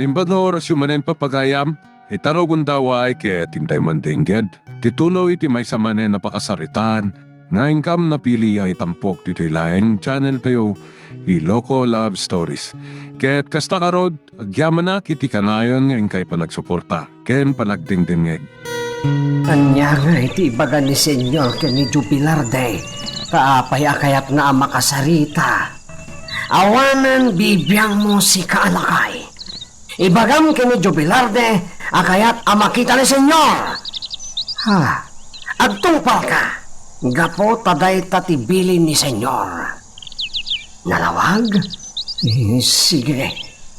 Limbador sumanen papagayam, itaro gundaway kaya tintay mandingged. Titulo iti may samanen na pakasaritan, nga ingkam na pili ay tampok dito laing channel kayo, Iloko Love Stories. Kaya't kasta karod, agyaman na kiti kanayon nga ingkay panagsuporta, ken panagdingdingeg. Anya nga iti ibaga ni Senyor ken ni Jubilarde, kaapay akayat nga makasarita. Awanan bibiyang mo si Kaalakay. Ibagam ken ni Jubilarde, akayat amakita ni Senyor. Ha, agtungpal ka. Gapo taday tatibilin ni Senyor. Nalawag? Sige,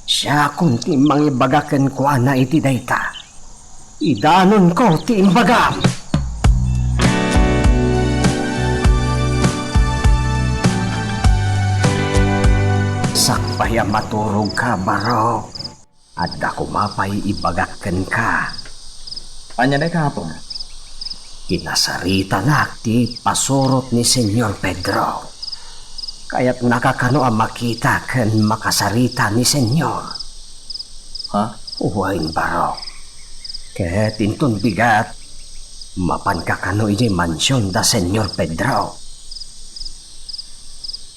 siya kunti mangibagaken ko na iti dayta. Idanon ko ti imbagam. Sakpaya maturog ka, Baro. At ako mapay ibagaken ka. Anya na kahapon? Kinasarita na ti pasurot ni Senyor Pedro. Kaya't nakakano ang makita ken makasarita ni Senyor. Ha? Uwain, Baro. Ket intun bigat, mapankakano iti mansyon da Senyor Pedro.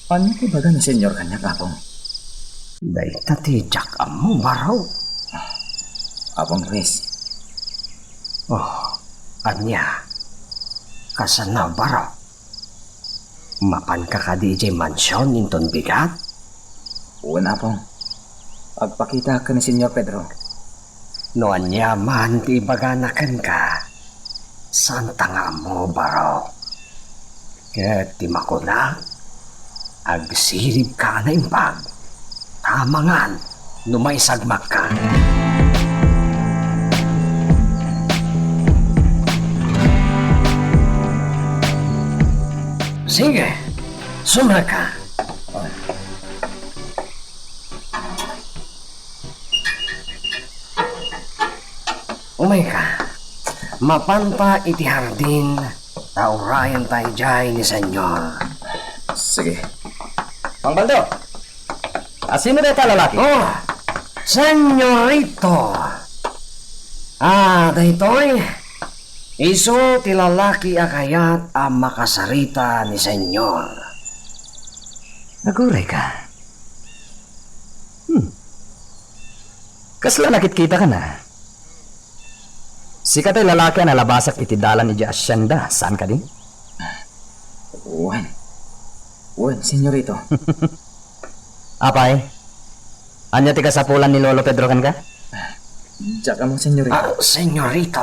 Anya ko baga ni Senyor kanya kahapon? Dayta ti jak amo, Baro. Abang Chris. Oh, anya. Kasana, Baro. Mapankakadi iti mansyon intun bigat? Uwan apong. Agpakita ka ni Senyor Pedro. No anya man ti baganaken ka. Santa nga mo, Baro. Ket ti makuna, agsirib ka na impag. Tamangan, no may sagmak ka. Sige, sumra ka. Umay ka. Mapanta iti hardin, taurayan tayo jay ni Senyor. Sige. Mang Baldo! Sino na ito lalaki? Oh, Senyorito. Daytoy. Iso ti lalaki akayat ang makasarita ni Senyor. Naguray ka. Kasla nakit-kita ka na. Sikat ay lalaki na labasak iti dalan iti asyenda. Saan ka din? Uwan. Uwan, Senyorito. Apay, anya ti kasapulan ni Lolo Pedro kan ka? Diyak mo, Senyorito. Senyorito,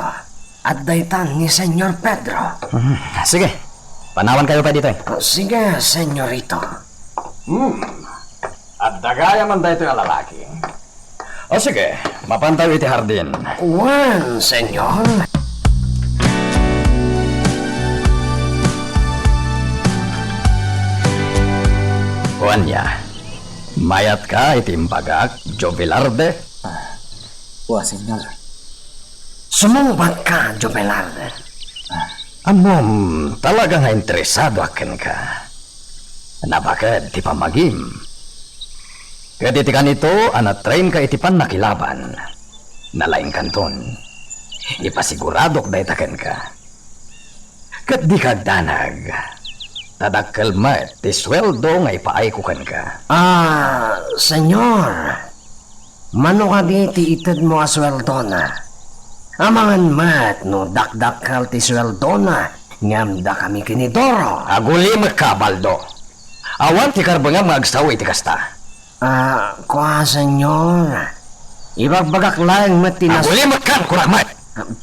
at daytan ni Senyor Pedro. Sige, panawan kayo pa dito eh. Sige, Senyorito. At dagaya man dito yung lalaki. O sige, mapantaw iti hardin. Wan, Senyor. Kuanya, mayat ka iti impagak, Jubilarde. Uwa, Senyor. Sumumbat ka, Jubilarde. Amom, talaga nga interesado akin ka. Na bakit ti pamagim? Kaya iti kanito, anatrain ka iti pan nakilaban. Nalaing kanton. Ipasiguradok dahi taken ka. Kat di ka danag. Tadakkel met, ti sweldo nga ipaaykukan ka. Senyor. Mano ka di ti ited mo asweldo na. Amangan mat no dakdakkel ti sweldo na. Ngam da kami kinidoro. Agulim ka, Baldo. Awan ti karbangam nga agsaw iti kasta. Senyor. Ibagbagak lang mat tinas... Agulim ka, kurakmat!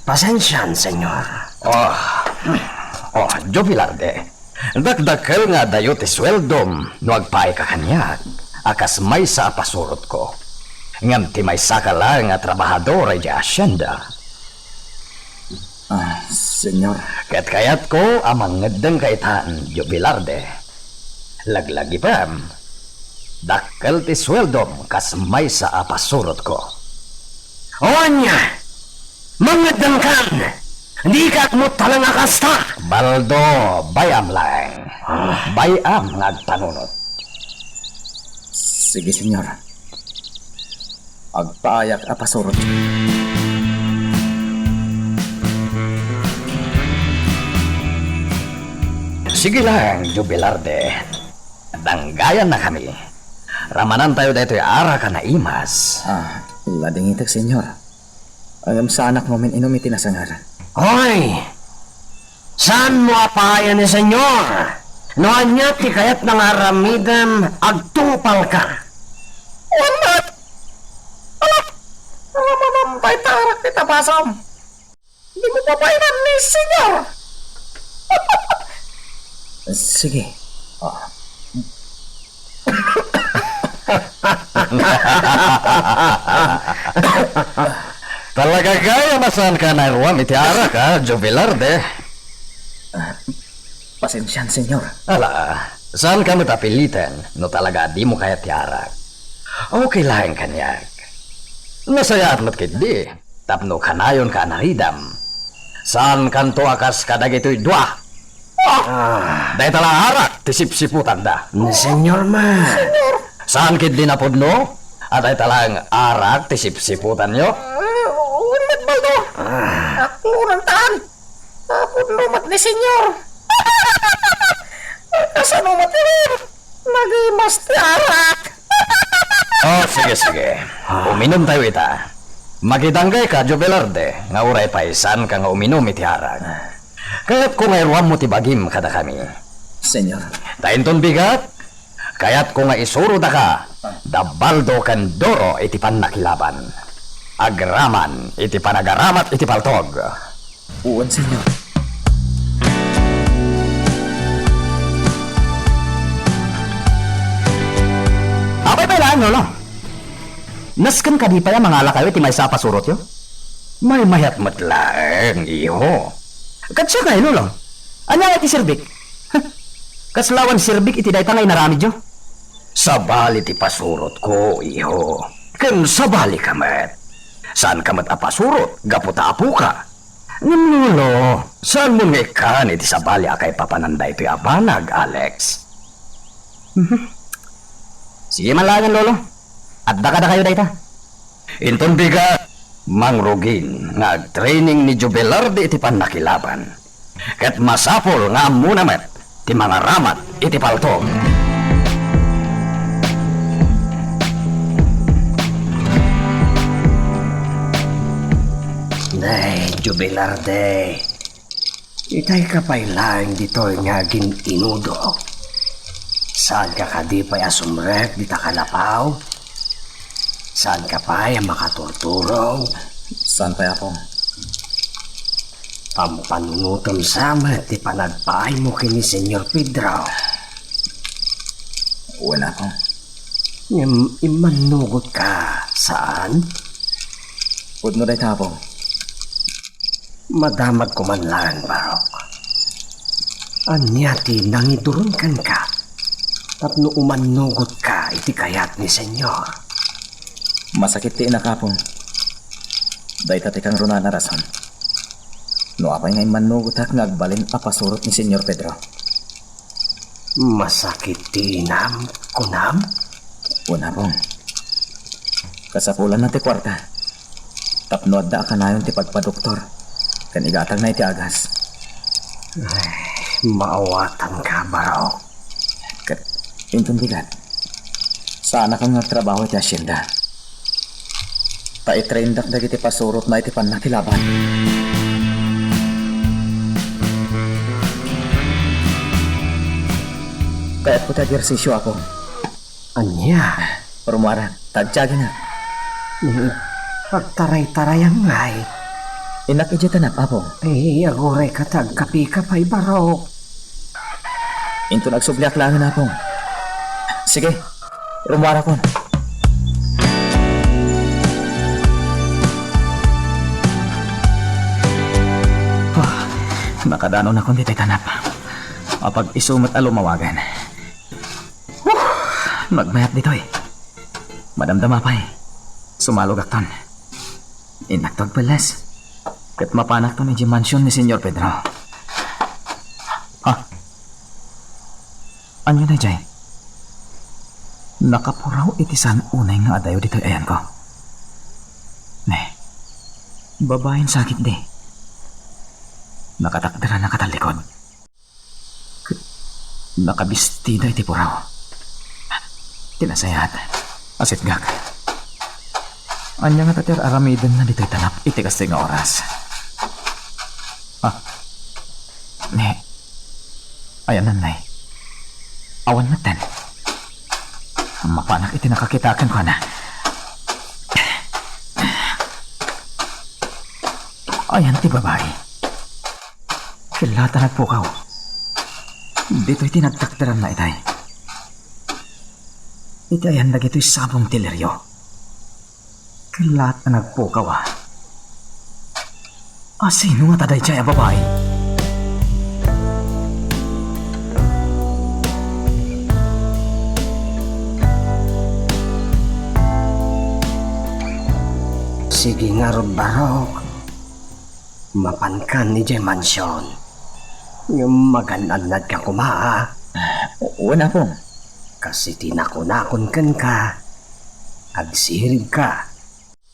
Pasensyan, Senyor. Jubilarde. Dakdakkel nga dayo ti sweldom no agpaay ka kanya. Akas may sa pasurot ko. Ngam ti may saka lang nga trabahador ay di asyenda. Senyor. Kayat ko amang ngedeng kaitaan, Jubilarde. Laglagi pa. Dakkel ti sweldom kas may sa pasurot ko. Onya! Mangadang kan! Di ka mo talang akasta! Baldo, bayam lang. Bayam ngagpanunot. Sige, Senyor. Agpaayak apasurot. Sige lang, Jubilarde. Danggayan na kami. Ramanan tayo dito ara ka na imas. Lading itak, senyor. Agam sa anak mo min inumiti na sangar. Hoy! Saan mo apayan ni senyor? Noan niya ti kayat ng aramidam agtupal ka. Alam mo mampay tarak kita basam. Hindi mo papayanan ni senyor. Sige. Talaga kaya masan ka na ruam iti ara ka, Jubilarde. Pasensyan, senyor. Ala, saan ka matapilitan no talaga di mo kaya tiarak? Okay lang kanyak. Nasaya at matkidi, tapno kanayon ka naridam. Saan kanto akas kadag ito'y dua? Dahil talang arak, tisip-siputan da. Ni senyor man. Saan kid dinapod no? At ay talang arak, tisip-siputan nyo? Unat baldo. Ako ng taan. Tapos lumat ni senyor. Kasanumat rin. Nagimas ti arak. Oh, sige. Uminom tayo ita. Magitanggay ka, Jubilarde, nga uray paisan ka nga uminom iti harag. Kaya't kung ayruan mo tibagim kada kami. Senyor. Dainton bigat, kaya't kung nga isuro da ka, dabaldo kan doro iti pannakilaban. Agraman iti panagaramat iti paltog. Uwan, senyor. Abay ba lang, lolo? Naskan ka di pa yung mga alakayo iti may sapasurot yo? May mayat matlaeng, iho. Katsya kayo, lolo? Anya iti sirbik? Kaslawan sirbik iti dayta ngay naramid yo? Sabali ti pasurot ko, iho. Ken sabali kamet. Saan kamet apasurot? Gaputa apu ka. Lolo, saan mo nga ikan iti sabali akay papananday iti abanag, Alex? Sige malangan, lolo. Adda ka na kayo dayta. Inton bigat, mangrugin nga training ni Jubilarde iti pannakilaban. Ket masapol nga muna met ti mga ramat iti paltog. Nay, Jubilarde. Itay ka pa'y lang dito'y nga gininudo. Saan ka di pa'y asumrek di takalapaw? Saan ka pa'y makaturturong? Saan pa ako? Pampanunutom sama ti panagpaay mo kini Senyor Pedro. Uwan ako. Imanugot ka. Saan? Huwag mo rin tapo. Madamag ko man lang, Barok. Anyati nangiturunkan ka. Tapno umanugot ka iti kayat ni Senyor. Masakit ti inakapong. Day tati kang runa na rason. No apay ngayon manugutak nga agbalin apasurot ni Senyor Pedro. Masakit tinam, kunam? Una pong. Kasapulan na ti kwarta. Tapno adda ka na yun ti pagpadoktor. Kan igatag na iti agas. Maawatan ka, Barok. Kat intong bigat. Sana kang nagtrabaho iti asyenda. Paitraindak dagiti pasurot na iti pannakilaban. Kaya't po tag-ersisyo ako. Anya? Rumara, tagtiyagi na. Pagtaray-taray ang ngay. Inak idyatan na, Papo. Ay, aguray ka tagkapi ka pa'y, Barok. Into nagsubliak lang na po. Sige, rumara ko. Nakadano na kundi tanap. Kapag isumat alumawagan. Magmayat dito eh. Madamdama pa eh. Sumalog akton. Inaktog pelas. Kat mapanak to ni mansion ni Senyor Pedro. Ha? Anyo na jay? Nakapuraw iti san unay nga adayo dito ayan ko. Babaeng sakit di. Nakatakdara na katalikod. Nakabistida iti puraw. Tinasayat. Asit gak. Anya nga tatir aramiden na dito'y tanap iti kasi nga oras. Ne. Ayan nanay. Awan matan. Mapanak iti nakakitakan ko na. Ayan ti babae. Kilata nagpukaw. Dito'y tinagtakdaran na itay. Iti ayan na gito'y sabong tileryo. Kilata nagpukaw sino nga taday siya babae? Sige nga ron barok. Mapankan ni Jay Mansion. Yung magananad ka kumaa. Wala po. Kasi tinakunakon kan ka. Agsirib ka.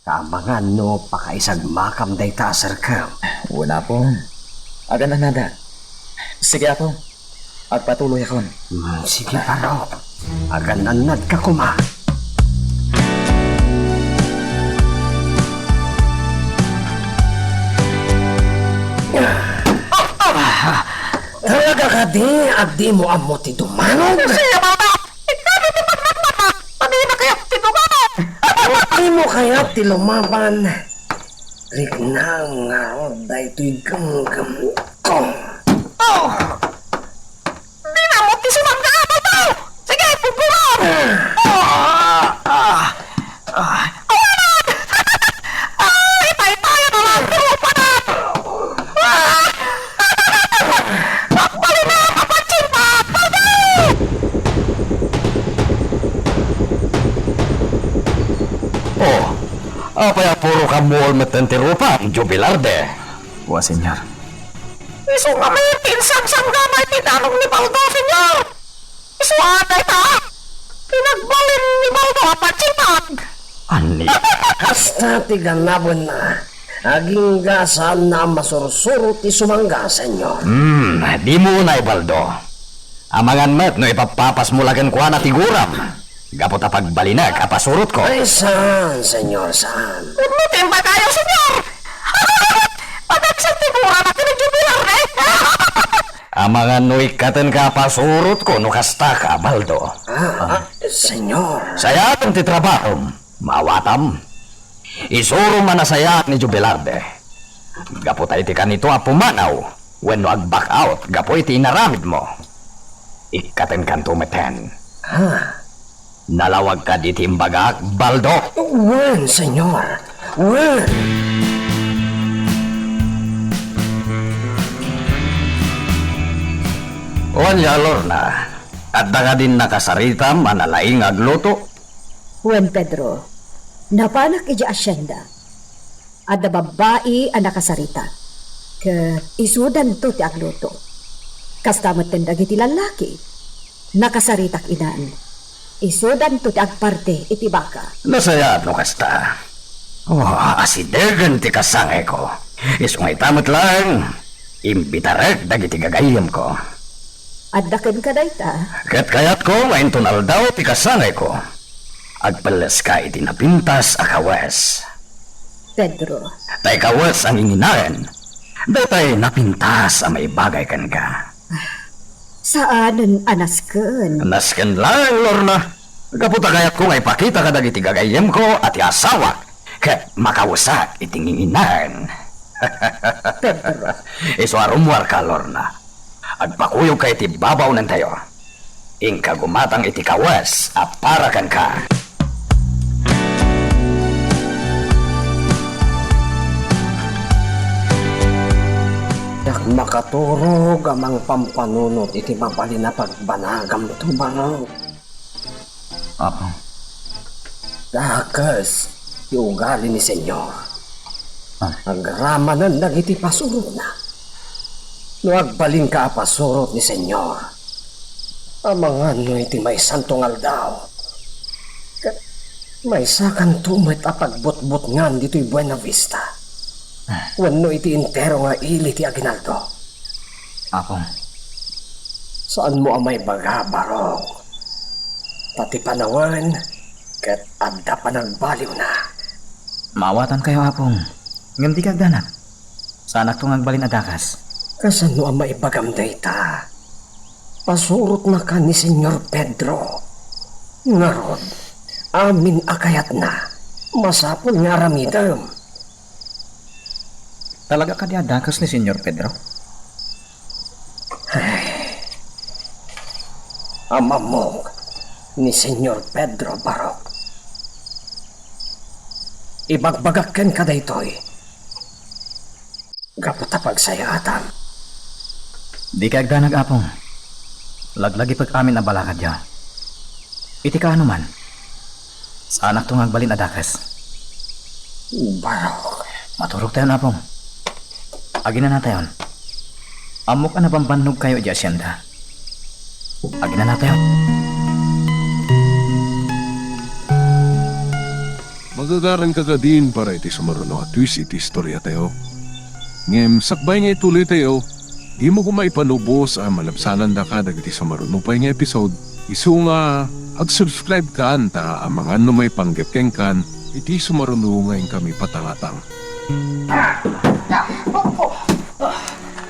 Kamangan no pakaisag makam day tasar ka. Wala po. Agan na nada. Sige po. Agpatuloy ako. Sige barok. Agananad ka kuma. Talaga ka di mo amo ti dumanog. Siya baba! Ikaw di magmagmama! Pati na kaya tinumanog! Di mo kaya ti lumaban. Rignang nga roda ito'y gamgam ko. Di na mo ti sumanggaabal mo! Sige, pupulong! Awanan! Ay, tayo na lang! Trupa na! Bakbali na! Kapatsin pa! Apa ya puro kamol matentirupa, Jubilarde? Wa, senyor. Isu nga may pinsang gamay tinanong ni Baldo, senyor! Isu atay ta! Pinagbalin ni Baldo apatsinag! Ani? Hasta ti ganabon na. Aging gasan na masursuro ti sumangga, senyor. Di mo na Ibaldo. Amangan met no ipapapas mo lagan ko na tiguram. Gapot a pagbalinag, apasurot ko. Ay, saan, senyor, saan? Unutin ba kayo, senyor? Pagkagsang tigura na kinagjubilar na eh! Amangan no ikaten ka apasurot ko no kasta ka, Baldo. Senyor. Saya atong titrabaho, mawatam. Isuro man na saya ni Jubilarde. Gapot ay ti kanito a pumanaw, when no ag-back out, gapo iti inaramid mo. Ikaten kan tumeten. Nalawag ka di timbagak, Baldo. Wen, senyor. Wen. Wanya, Lorna. At nga din nakasaritam, manalaing agluto. Juan Pedro, napanak iji asyenda. At na babae ang nakasarita. Isudan to ti agluto. Kastamat tendag iti lalaki. Nakasaritak inaan. Isudan to ti agparte iti baka. Nasaya no kasta. Asidegan ti kasangay ko. Isungay tamot lang. Imbitarek dagiti gagayam ko. Addaken ka dayta. Kat kayat ko ngayon tunal daw ti kasangay ko. Agpalas ka iti napintas akawas. Pedro, Tay kawas ang inginayan. Datay napintas ang may bagay kan ka. saan ang anasken? Nasken lang, Lorna. Kaputa kayat ko ngay pakita ka dagiti gagayem ko at iasawa. Kat makawasak itinginginahan. Pedro, Iso arumwar ka, Lorna. Agpakuyog ka iti babaw ng tayo. Ingka gumatang iti kawas at parakan ka. Yak makaturog amang pampanunot iti mabali na pagbanagam to barok. Apo. Dakas, iugali ni senyor. Agramanan na iti pasurot na. No agbalin ka pasurot ni senyor. Amangan no iti may santong aldaw. May sakang tumit a pagbutbut ngan dito'y Buena Vista. Wano iti intero nga ili ti Aguinaldo. Apong, Saan mo amay baga, Barok? Pati panawan, kat adda pa nagbaliw na. maawatan kayo apong. Ngam di kagdanak. Sanak tong agbalin adakas. Kasan mo amay bagam dayta? Pasurot na ka ni Senyor Pedro. Ngarod, amin akayat na. Masapol nga aramidam. Talaga ka di adakas ni Senyor Pedro? Ama mo ni Senyor Pedro Barok. Ibagbagakken ka daytoy. Gaputa pagsayatan. Di kagdanag apong. Laglagi pag amin na balakad ya. Iti ka man. Sanak tong agbalin adakas. Barok. Maturog tayo na apong. Agina na tayo. Amok ka na pambannog kayo di asyenda. Agina na tayo. Magagaran ka ka din para iti sumaruno at twist iti istorya tayo. Ngem, sakbay nga ituloy tayo, di mo kumaipanubos ang malabsanan da ka dagiti sumaruno pa nga episode. Isu nga, ag-subscribe ka ta ang mga ano may panggepkeng kan, iti sumaruno ngayon kami patangatang.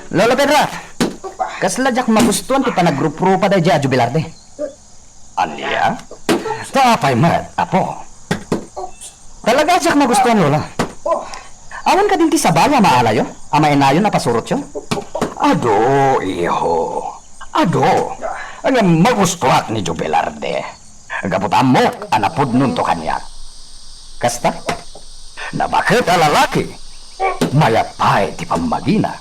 Lolo Pedro, kasla jak magustuhan ti panagruprupa da Jadjo Bilarde. Aniya? Tapay mat, apo. Talaga jak magustuhan, Lola. Awan ka din ti sabaya maalayo? Ama inayon na pasurot yun? Ado, iho. Ado. Ang magustuhat ni Jubilarde. Gaputan mo, anapod nun to kanya. Kasta? Na bakit alalaki? Mayapay ti pamagina.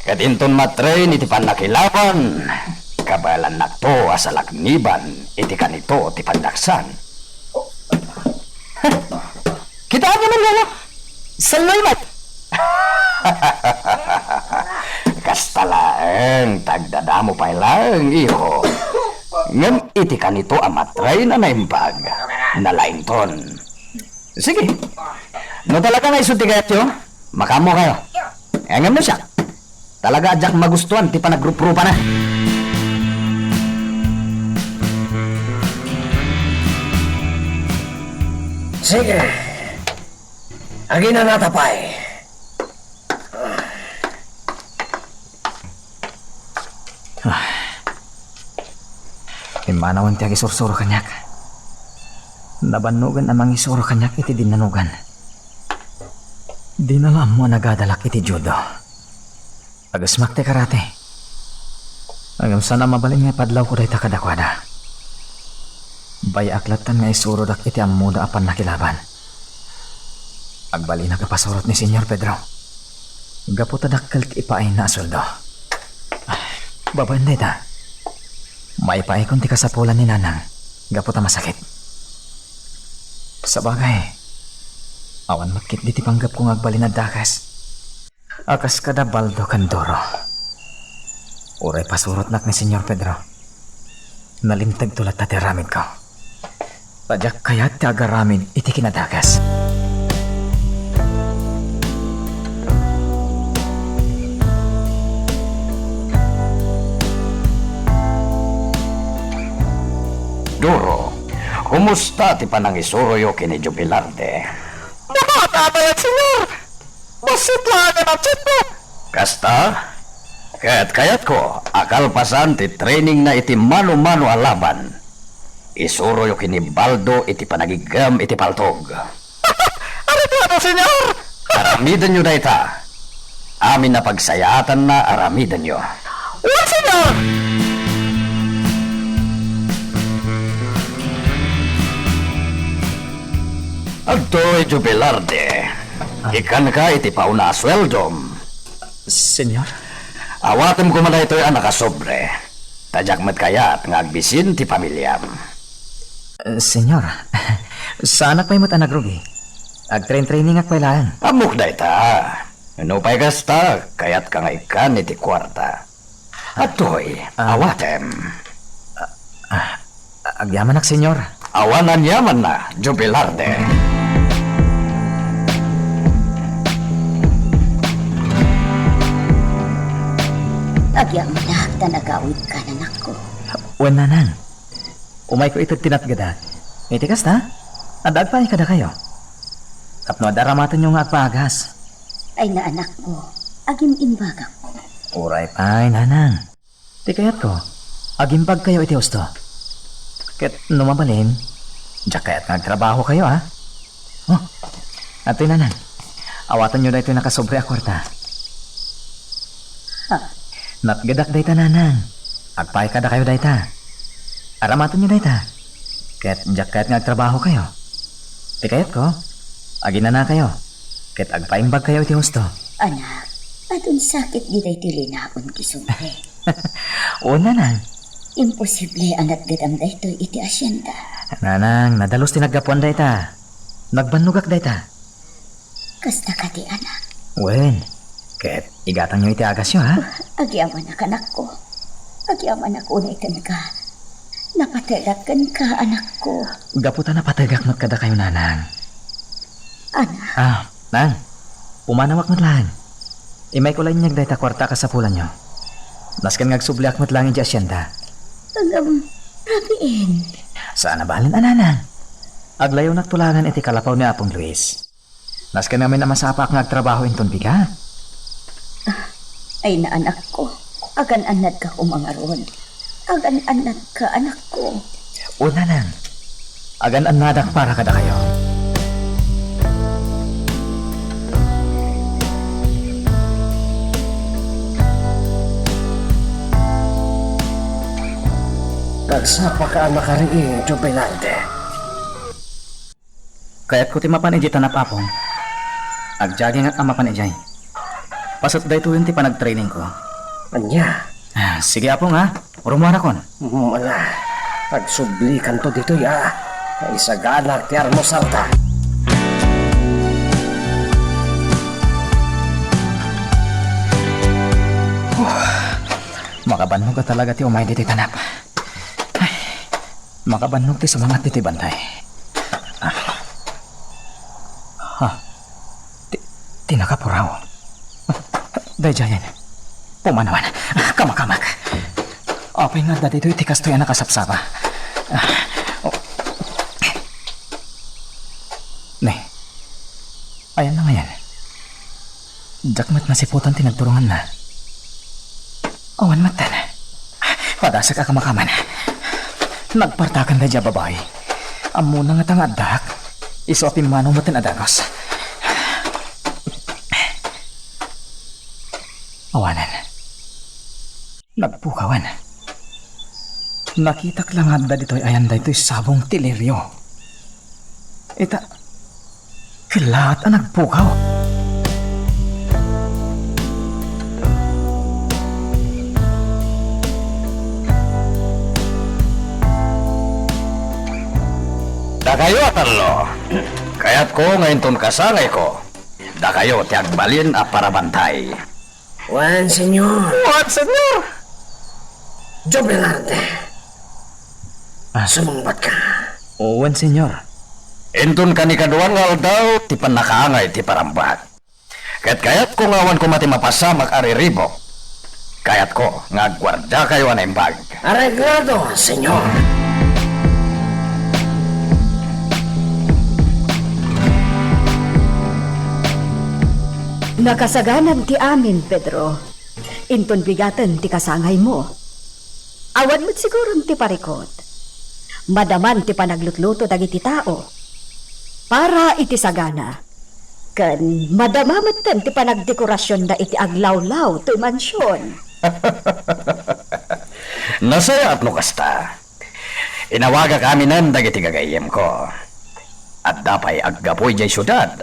Kadinton matrain iti panakilaban. Kabalan na to asalakniban iti kanito ti pandaksan. Kita niyo man Lolo. Salamat. Kastalaeng tagdadamo pa lang iho. Ngem iti kanito amatray na naimbag. Nalainton. Sige. No talaga na isunti kayo tiyo, makamo kayo. Ngem mo siya. Talaga adyak magustuhan ti panagruprupa na. Sige. Agi na natapay. Imanawan ti agisur-suro kanyak. Nabanugan amang isuro kanyak iti dinanugan. Di na lang mo nagadalak iti judo. Agasmak ti karate. Agam sana mabalin nga padlaw ko dahi takadakwada. Bay aklatan nga isuro dak iti amuda apan nakilaban. Agbali na kapasurot ni Senyor Pedro. Gaputa dakkel ipaay na asuldo. Babanday ta. Maipaay kung ti kasapulan ni Nanang. Gaputa masakit. Sa bagay, awan makit di ti panggap kong agbali na dakas. Akas kada baldo kandoro. Uray pasurot nak ni Senyor Pedro. Nalimtag tulat na tiramid ko. Padyak kaya't ti agaramid iti kinadagas. Duro, kumusta ti panangisuro kini Jubilarde? Nakatabayan, senyor! Basit lang ang chip mo! Kasta? Kayat ko, akal pasan ti training na iti mano-mano alaban. Isuro kini Baldo iti panagigam iti paltog. Ano ka, senyor? Aramidan nyo dayta. Amin na pagsayatan na aramidan nyo. What, senyor? Agtoy Jubilarde, ikan ka iti pauna asweldom. Senyor? Awatem ko man ito'y anak sobre. Tadyak mat kayat nga agbisin ti pamilyam. Senyor, sa anak pa'y matanagrogi. Ag-training ak pailaan. Amok da ita. Ano pa'y gasta, kayat ka nga ikan iti kwarta. Atoy, awatem. Agyaman ak, senyor. Awanan yaman na, Jubilarde. Agya manak na nagawid ka na nako. Wan nanang. Umay ko ito tinatgada. Itikas na? Adag pa kada kayo. Tapno daramatan yung agpagas. Ay na anak ko, agim imbaga ko. Uray pa'y nanang. Di kayat ko. Agimbag kayo iti husto. Ket numabalin. Diyak kayat nagtrabaho kayo ha. Oh, ato'y nanang. Awatan nyo na ito'y nakasobre a kwarta. Ha? Natgadak dayta nanang. Agpay kada kayo dayta. Aramatan nyo dayta. Ket diyak kayat nagtrabaho kayo. Di kayat ko. Agina na kayo. Ket agpaimbag kayo iti husto. Anak, atun sakit di day tilinaon kisumre. O nanang. Imposible anat gadam da ito iti asyenda. Nanang, nadalos tinaggapuan dayta. Nagbanugak dayta. Kasta ka di anak. Wen, ket igatang nyo iti agas nyo ha. Agyaman na anak ko. Agyaman ako na ikan ka. Napatagakan ka anak ko. Gaputa na patagak kada kayo nanang. Anak, Ah, nang. Umanawak mat lang. Imay ko lang dayta kwarta ka sa pulan nyo. Naskan ngagsubliak mat lang iti asyenda. agam, rabiin. Saan nabalin ananang? Aglayo nagtulangan iti kalapaw ni Apong Luis. Naskan namin na masapak ngagtrabaho inton bigat. Ay na anak ko. Agan-anad ka kumangaron. Agan-anad ka anak ko. O nanang. Agan anadak para kada kayo. Nagsapa ka makariing, Jubilarte. Kaya't ko timapan iti tanap apong. Agjaging at amapan ijay. Pasot day tuwin ti panag-training ko. Anya, Ah, sige apong ha. Urumara kon. mala. Pagsublikan to dito ya. Isaganak ti Armosarta. Makabannog ka talaga ti umay diti tanap. Ay, makabannog ti sumangat diti bantay. Ah. Ha. Tinakapuraw. Day jayan. Pumanawan. Kamakamak. Apay nga dati ito itikas to yan nakasapsapa. Ne. Ayan na ngayon. Jakmat na siputan tinagturungan na. Awan matan. Padasa ka kamakaman. Nagpartakan na dya babae. Amo na nga tangadak. Isopin manong matin adagos. Awanan. Nagpukawan. Nakitak lang adda dito'y ayan da ito'y sabong tileryo. Ita, kilaat ang nagpukaw. Da kayo atalo. Kaya't ko ngayon ton kasangay ko. Da kayo tiagbalin a para bantay. Wan, senyor. What, senyor? Jubilarte. Sumangbat ka. Owen, senyor. Inton kanikaduan nga daw ti panakaangay ti parambat. Kayat ko ngawan ko mati mapasamak ariribo. Kayat ko nga gwarda kayo anaimbag. Arreglado, senyor. Nakasaganan ti amin, Pedro. Inton bigatan ti kasangay mo. Awan mo't siguro ti parikot. Madaman ti panaglutluto dagiti tao. Para iti sagana. Kan madamamat ti panagdekorasyon da iti aglawlaw to mansyon. Nasaya at no kasta. Inawaga kami nan dagiti gagayem ko. At dapay aggapoy jay syudad.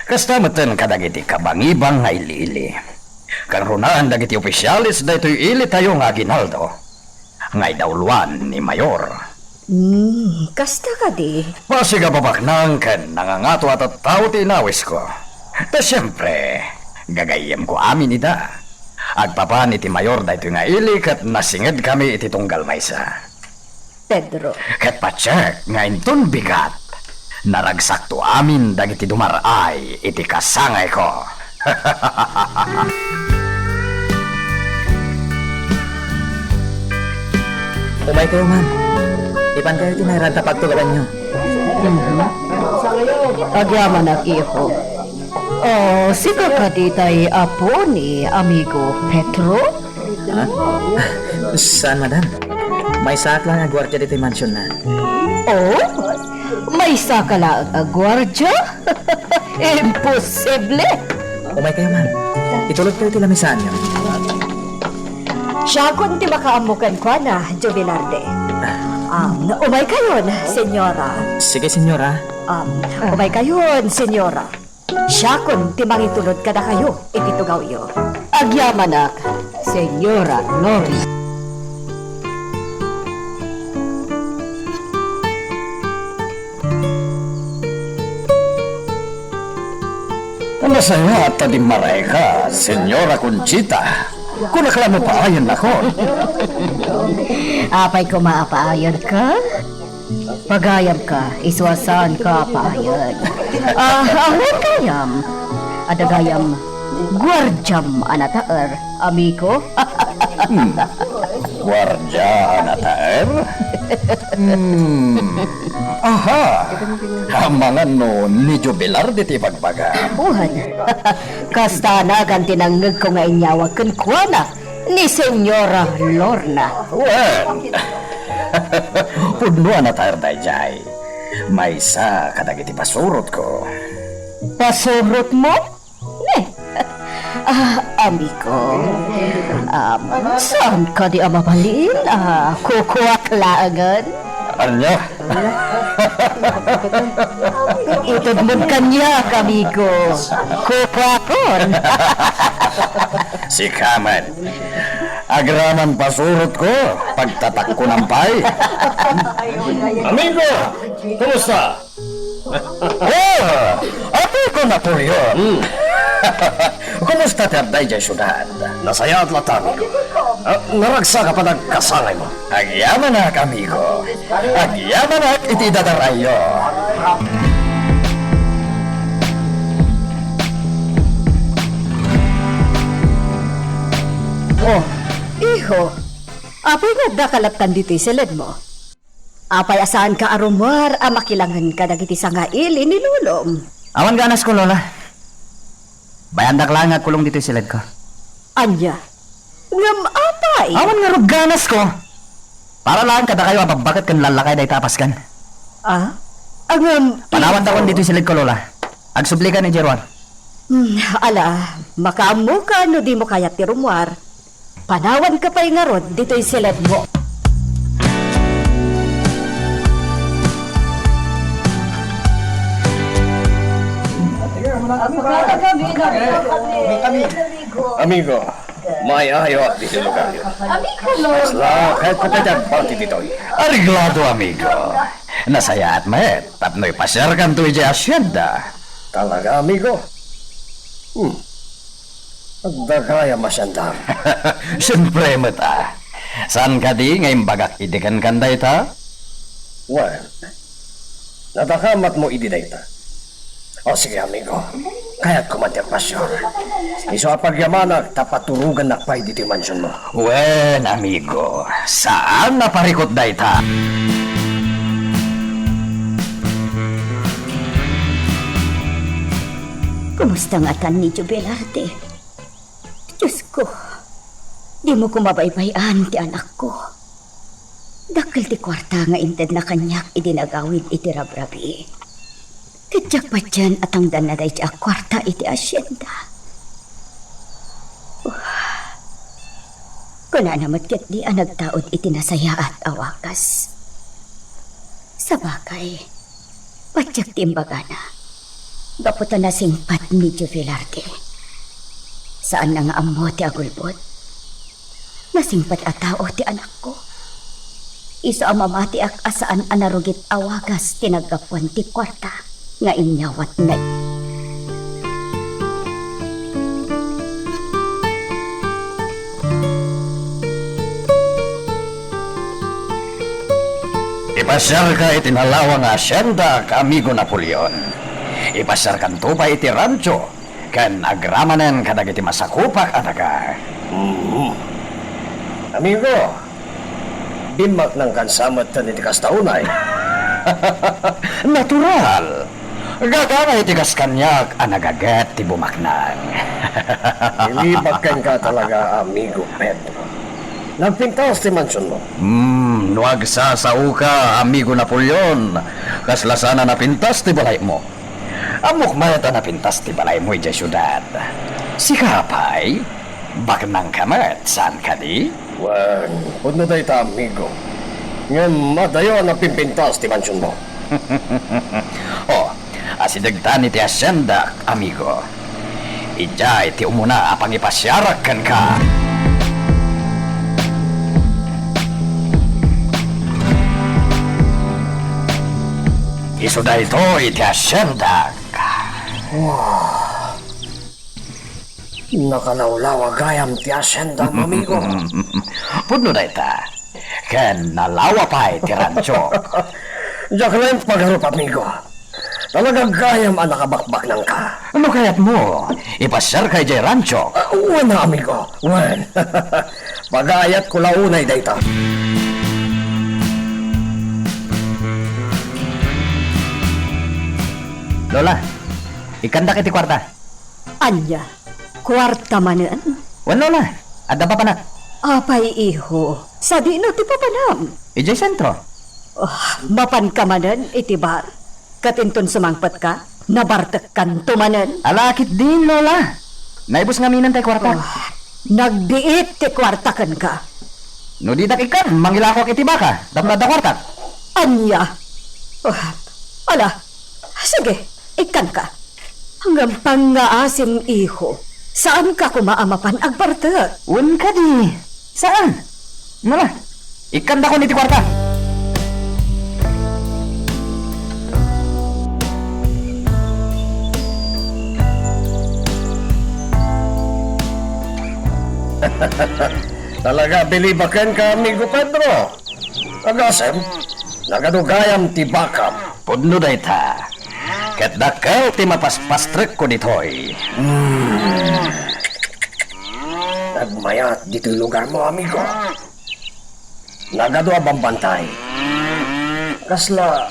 Kasta meten kadagiti kabangibang nga ili-ili. Kan runaan dagiti opisyalis da ito'y ili tayo nga ginaldo. Ngay dauluan ni Mayor. Kasta ka di. Pasiga babaknang kan nangangato at tao ti inawis ko. Ta siyempre, gagayem ko amin ida. Agpapan iti Mayor da ito'y nga ili kat nasinged kami iti tunggal maysa. Pedro. Ket patsek nga inton bigat. Naragsakto amin dagiti dumaray iti kasangay ko. Umay kayo, ma'am. Ipan kayo tinaran ta pagtugawan nyo. Agyaman ang iho. Oh, sino ka ditay apo ni amigo Petro? Ha? Saan, madam? May saak lang ang gwardiya dito yung mansion na. Oh, may sakala ang gwardya? Imposible! Umay kayo, ma'am. Itulog kayo tilamisaan nyo. Siya kung di makaamukan ko na, Jubilarde. Umay kayon, senyora. Sige, senyora. Umay kayon, senyora. Siya kung di mangitulod ka na kayo, ititugaw iyo. Agyamanak, senyora Lori. Masaya at tadi maray ka, Senyora Conchita. Kung naklamo pa ayon ako. Apay ko maapaayon ka? Pagayam ka, iswasan ka paayon. Ahon kayam. Adagayam, gwardyam anataer, amigo. Gwardya na taer? Aha! Hamangan no ni Jubilar di pagbaga. Buhan. Kasta na ganti tinangag ko nga inyawag kan kuwana ni Senyora Lorna. Well, pudno na taer dayjay. May isa kadagiti pasurot ko. Pasurot mo? Amigo. Saan ka di amabalin? Kukuwaklaagan? Anya? Itod mo kanya, amigo. Kukwakon. Si Kaman. Agraman pasurot ko. Pagtatak ko ng pay. Amigo! Kumusta? Ate ko Napoleon. Kumusta terday dyan syudad? Nasaya at latami ko. Naragsa ka pa nagkasangay mo. Agyaman na amigo. Agyaman na iti dadarayo. Oh, iho. Apay nga dakalatan dito silid mo. Apay asaan ka arumar, makilangan ka dagiti sangaili ni Lulom. Awan ganas ko, Lola. Bayandak lang nga kulong dito silid ko. Anya? Ngam apay? Awan nga ganas ko. Para lang kada kayo ababakat kan lalakay day tapas kan. Angam... Panawan takon dito silid ko, Lola. Agsubli ka ni Jerwan. Ala, makaamu ka no di mo kaya tirumwar. Panawan ka pa'y nga ron, dito'y silid mo. Amigo, may ayaw at dito lugar yun. Asla, kahit patadyan pati dito. Ariglado, amigo. Nasaya at mahet, tapno'y pasyar kan tuwi di asyenda. Talaga, amigo? Agda kaya masyanda. Siyempre, mata. Saan ka di ngayong bagak idikan kanday ta? Well, natakamat mo ididay ta. O sige, amigo. Kaya't kumantir pasyar. Iso apagyamanak, tapaturugan na pa'y dito mansyon mo. Well, amigo. Saan naparikot day ta? Kumusta nga tan ni Jubilarde? Diyos ko, di mo ko mabaybayan ti anak ko. Dakil ti kwarta nga inted na kanyak idinagawid iti rabrabi. Kadyak pa dyan at ang danaday ti kwarta iti asyenda. Kuna namat kat di nagtaod iti nasaya at awakas. Sa bagay, padyak ti imbaga na. Gaputan na singpat ni Jubilarde. Saan na nga amo ti agulbot? Nasingpat at tao ti anak ko. Iso ang mamati ak asaan anarugit awagas tinagapuan ti kwarta nga inyawat na. Ipasyar ka itinalawang asyenda ka amigo Napoleon. Ipasyar kan to pa iti rancho. Kan agramanen kadag iti masakupak ataga. Amigo, bimak ng kansamat na nitikas taunay. Natural. Gagana itigas kanyak anagagat ti bumaknang. Ilibakan ka talaga, amigo Pedro. Nagpintas ti mansyon mo. Nuwag sasau ka, amigo Napoleon. Kaslasana napintas ti balay mo. Amok mayata napintas ti balay mo ija syudad. Si Kapay, baknang kamat, saan ka di? Wan, puno tayo ta, amigo. Ngayon, madayo na pimpintas ti mansyon mo. Oh, asidagtan iti asyenda, amigo. Ija iti umuna apang ipasyarakan ka. Isuda ito iti asyenda. Nakalawlawa gayam ti asyenda, amigo. Puno na ita. Ken nalawa pa iti rancho. Diyak na yung pagharap, amigo. Talagang gayam ang nakabakbak ng ka. Ano kayat mo? Ipasyar kay jay rancho. Wan na, amigo. Wan. Pag-aayat ko launay dayta. Lola, ikanda kiti kwarta. Anya, kwarta manan. Wan Lola, adda pa panak. Apay iho, sa di no ti papanam. Ijay sentro. Mapan ka manan iti bar. Katinton sumangpat ka, nabartek kan tumanan. Alakit din Lola. Naibos nga minan tay kwarta. Nagdiit ti kwarta kan ka. No di dak ikan, mangilako kiti baka. Damnada kwarta. Anya. Ala, sige, ikan ka. Hanggang pangaasim iho, saan ka kumaamapan agbartek? Un ka di. Saan? Nala, ikan da ko niti kwarta. Talaga bilibakan ka, amigo Pedro. Agasem, nagadugayam ti bakam. Pudno da ita. Ket dakkel ti mapaspastrek ko ditoy. Nagmayat dito yung lugar mo, amigo. Nagado abang bantay. Kasla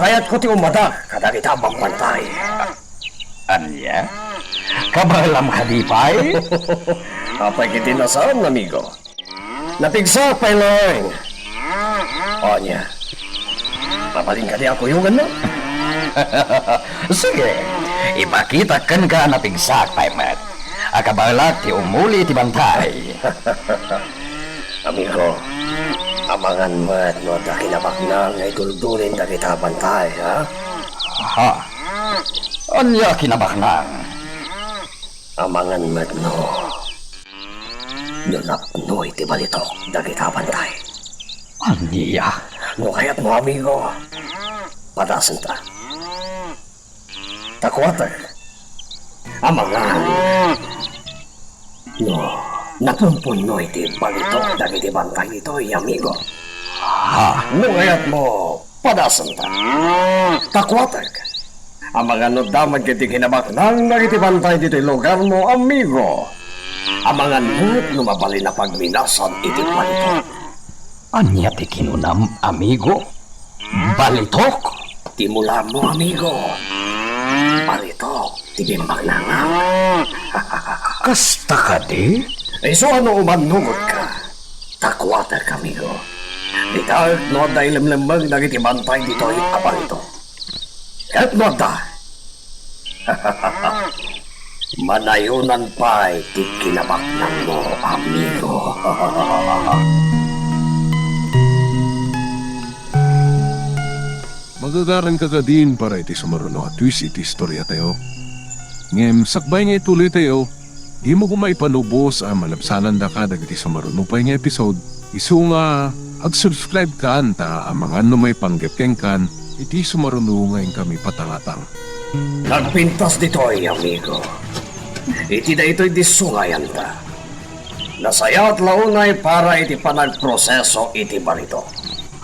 kayat ko ti umadak kada kita abang bantay. Anya? Kabalam ka di pay? Apay kiti nasaan, amigo? Napigsa pa'y lang. Onya, papaling ka di ako yung ano? Sige, ipakita kan ka na pigsak, Paimet. Akabalak ti umuli ti bantay. Amigo, amangan mo't no da kinabaknang ay duldurin da kita bantay, ha? Ha? Anya kinabaknang? Amangan mo't no. Nunapno iti balitok da kita bantay. Anya? No kaya't mo, amigo. Padasan ta. Takwatag. Amangan. No, napumpuno iti balitok da iti bantay ito, amigo. Ha? No kaya't mo, padasan ta. Takwatag. Amangan no damag kiti kinabaknang nagiti bantay dito lugar mo, amigo. Amangan mo't numabali na pagminasan iti balitok. Anya ti kinunam, amigo? Balitok? Timula mo, amigo. Balitok, tibimbag na nga. Kasta ka di? Eh, so ano umanugot ka? Takwata ka, amigo. Ditag, no da ilimlimbag nagitibantay dito yung abang ito. Kahit no da. Manayunan pa'y tikinabaknang mo, amigo. Magagaran ka ka din para iti sumaruno at twist iti istorya tayo. Ngem, sakbay nga ituloy tayo, di mo kumay panubos ang malabsanan da ka dagiti sumaruno pa nga episode. Isu nga, ag-subscribe ka anta ang mga may panggapkeng kan, iti sumaruno ngayon kami patangatang. Nagpintas dito'y, amigo. Iti da ito'y disungayan ta. Nasaya at launay para iti panagproseso iti balito.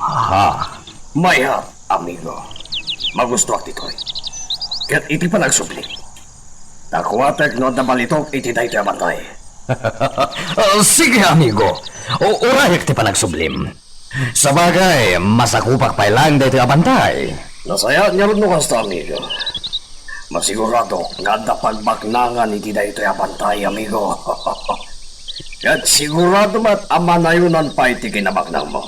Ha? Mayat, amigo. Magustuak dito'y. Kat iti panagsubli. Takuatek no da balitok iti da ito'y abantay. Sige, amigo. Urayak ti panagsublim. Sa bagay, masakupak pa lang dito abantay. Nasaya niya rin no kasta, amigo. Masigurado nga pagbaknangan iti da ito abantay, amigo. At sigurado mat amanayunan pa iti kinabaknang mo.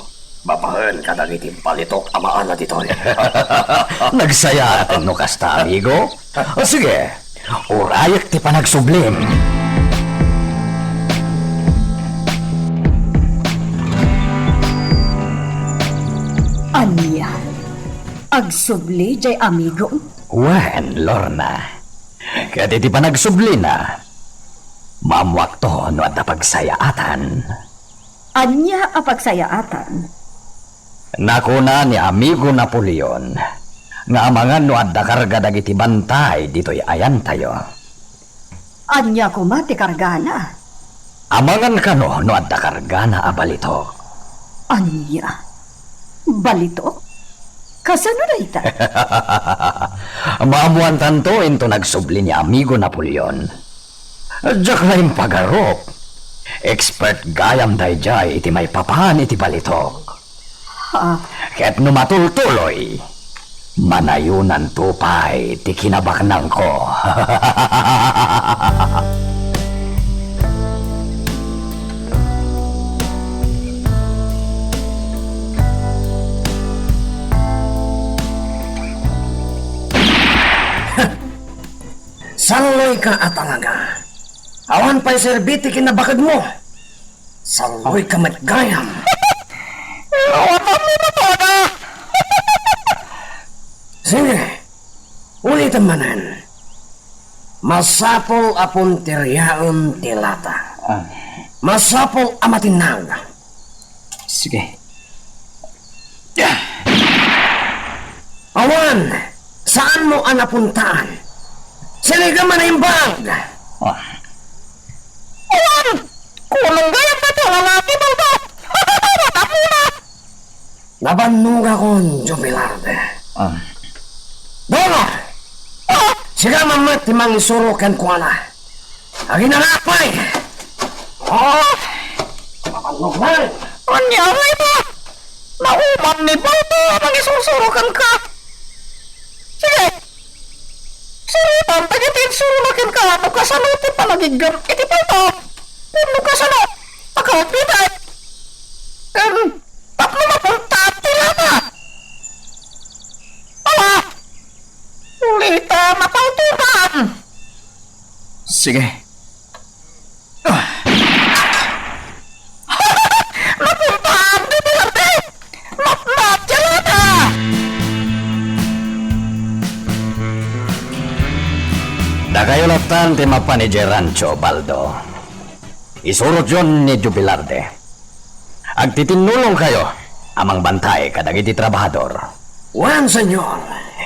Bapahan ka nang iti palitok amaan na dito. Nagsaya atin no kasta, amigo. Sige, urayak ti panagsublim. Anya, agsubli jay amigo. Wen, Lorna. Kaya ti panagsubli na. Mamwak to no at pagsayaatan. Anya apagsayaatan. Nakuna ni amigo Napoleon nga amangan no at karga dagiti bantay dito'y ayan tayo. Anya kumati kargana. Amangan ka no at karga na abalito. Anya, balito? Kasano na ita? Maamuan tanto into nagsubli ni amigo Napoleon. Diyak na yung pagarop. Expert gayam dayjay iti may papahan iti balitok. Ha? Kaya't numatultuloy, manayunan tupay ti kinabaknang ko. Saloy ka atalaga. Awan pa'y serbiti kinabakad mo. Saloy ka matgayam. Nawatam mo na to na! Sige, ulitin manan. Masapol apon tiryaon tilata. Masapol amatinag. Sige. Awan, saan mo ang napuntaan? Siliga man ang bag. Awan! Kulong gayam na to lalaki mo to! Watam mo na! Nabannuga kon, Jubilarde. Dono! Siga mamat timang isurukan ko na. Agin na napay! Mabannug lang! Anyari ba? Nauman ni Baldo ang isusurukan ka! Sige! Surutan, tagitin surulakin ka! Ano ka sa luti palagigan? Iti pa ito! Puno ka sa lo! Pagkapiday! Tapno mapunta at tila na! Ala! Ulita mapautunan! Sige. Napuntaan! Bibirante! Matmat! Jalata! Nakayulatan ti mapa ni Rancho, Baldo. Isurot yun ni Jubilarde. Agtitinulong kayo, amang bantay kadagiti trabahador. Wan, senyor.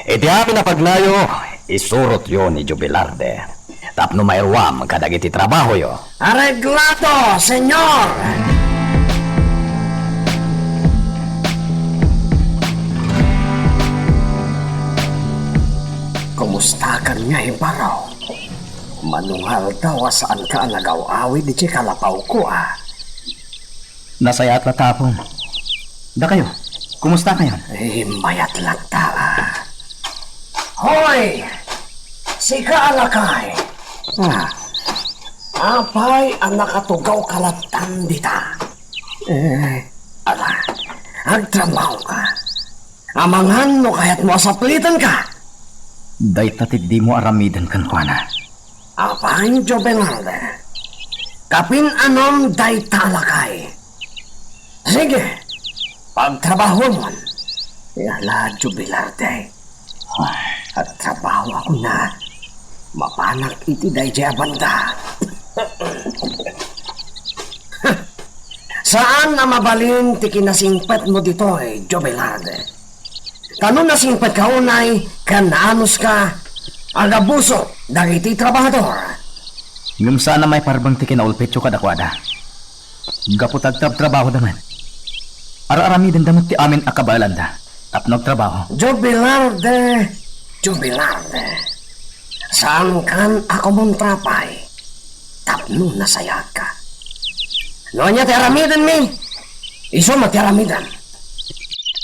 Iti amin na pagnayo, isurot yun ni Jubilarde. Tapno mairwam kadagiti trabaho yo. Arreglado, senyor! Kumusta ka niya, Ibaraw? Manunghal daw saan ka nagaw-awid di kalapaw ko, Nasaya at latapong. Da kayo, kumusta kayo? Mayat lang Hoy! Si Kaalakay! Apay ang nakatugaw kalatan dita. Ala, agtrabaho ka. Amangan no kaya't mo asaplitan ka. Day tatid di mo aramidan kan kuana. Apay, Jubilarde. Kapin anom day talakay. Sige, pagtrabaho mo. Yala, Jubilarde. At trabaho ako na. Mapanak iti day banda. Saan na mabalin ti kinasingpet mo dito, Jubilarde? Kano nasingpet ka unay, kananos ka, agabuso, dagiti trabahador. Ngam sana may parbang ti kinaulpetyo kadakwada. Gaputag trabaho daman. Ara-aramidan damot ti amin akabalanda. Tapnog trabaho. Jubilarde. Saan kan ako mong trapay? tapno nasayag ka. No niya teramidan mi, iso materamidan.